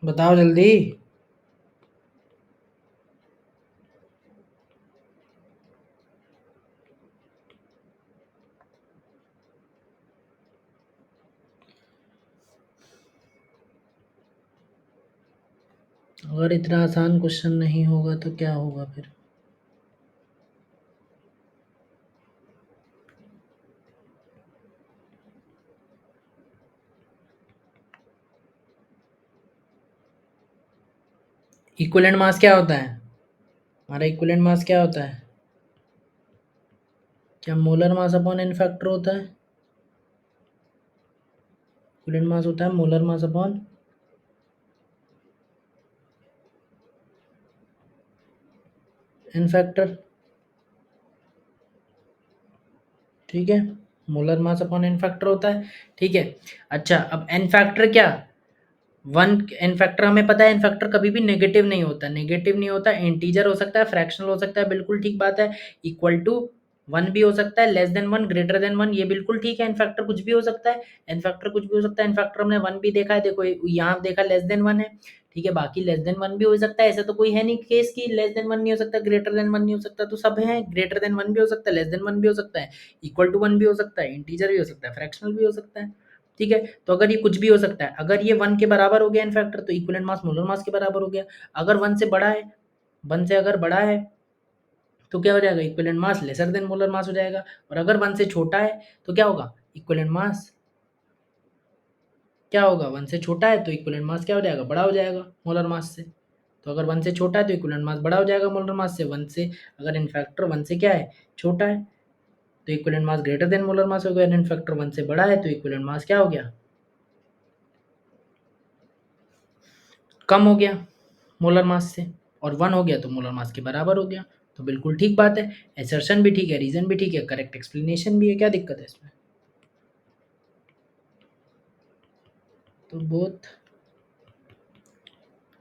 S1: बताओ जल्दी। अगर इतना आसान क्वेश्चन नहीं होगा तो क्या होगा फिर? इक्विवेलेंट मास क्या होता है? हमारा इक्विवेलेंट मास क्या होता है? क्या molar mass upon n factor होता है? इक्विवेलेंट मास होता है molar mass upon n factor. ठीक है, molar mass upon n factor होता है। ठीक है, अच्छा अब एन फैक्टर क्या, वन एन फैक्टर हमें पता है, एन फैक्टर कभी भी नेगेटिव नहीं होता, नेगेटिव नहीं होता, इंटीजर हो सकता है, फ्रैक्शनल हो सकता है, बिल्कुल ठीक बात है। इक्वल टू वन भी हो सकता है, less than one, greater than one, ये बिल्कुल ठीक है। एन फैक्टर कुछ भी हो सकता है, एन फैक्टर कुछ भी हो सकता है। एन फैक्टर हमने वन भी देखा है, देखो यहाँ देखा लेस देन वन है। ठीक है, बाकी लेस देन वन भी हो सकता है, ऐसा तो कोई है नहीं केस की लेस देन वन नहीं हो सकता, ग्रेटर देन वन नहीं हो सकता, तो सब है, ग्रेटर देन वन भी हो सकता है, लेस देन वन भी हो सकता है, इक्वल टू वन भी हो सकता है, इंटीजर भी हो सकता है, फ्रैक्शनल भी हो सकता है। ठीक है, तो अगर ये कुछ भी हो सकता है, अगर ये वन के बराबर हो गया इन फैक्टर, तो इक्विवेलेंट मास मोलर मास के बराबर हो गया। अगर वन से बड़ा है, वन से अगर बड़ा है तो क्या हो जाएगा, equivalent mass lesser than molar mass हो जाएगा। और अगर वन से छोटा है तो क्या होगा, इक्विवेलेंट मास क्या होगा, वन से छोटा है तो इक्विवेलेंट मास क्या हो जाएगा, बड़ा हो जाएगा मोलर मास से। तो अगर वन से छोटा है तो इक्विवेलेंट मास बड़ा हो जाएगा मोलर मास से, वन से अगर इन फैक्टर वन से क्या है, छोटा है, तो equivalent mass greater than molar mass हो गया। इन फैक्टर वन से बड़ा है तो इक्विवेलेंट मास क्या हो गया, कम हो गया मोलर मास से, और वन हो गया तो मोलर मास के बराबर हो गया। तो बिल्कुल ठीक बात है, एसर्शन भी ठीक है, रीजन भी ठीक है, करेक्ट एक्सप्लेनेशन भी है, क्या दिक्कत है इसमें? तो both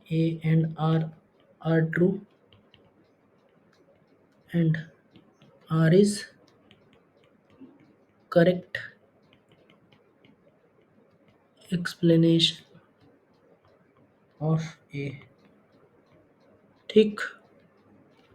S1: A and R true and R is correct explanation of A. ठीक।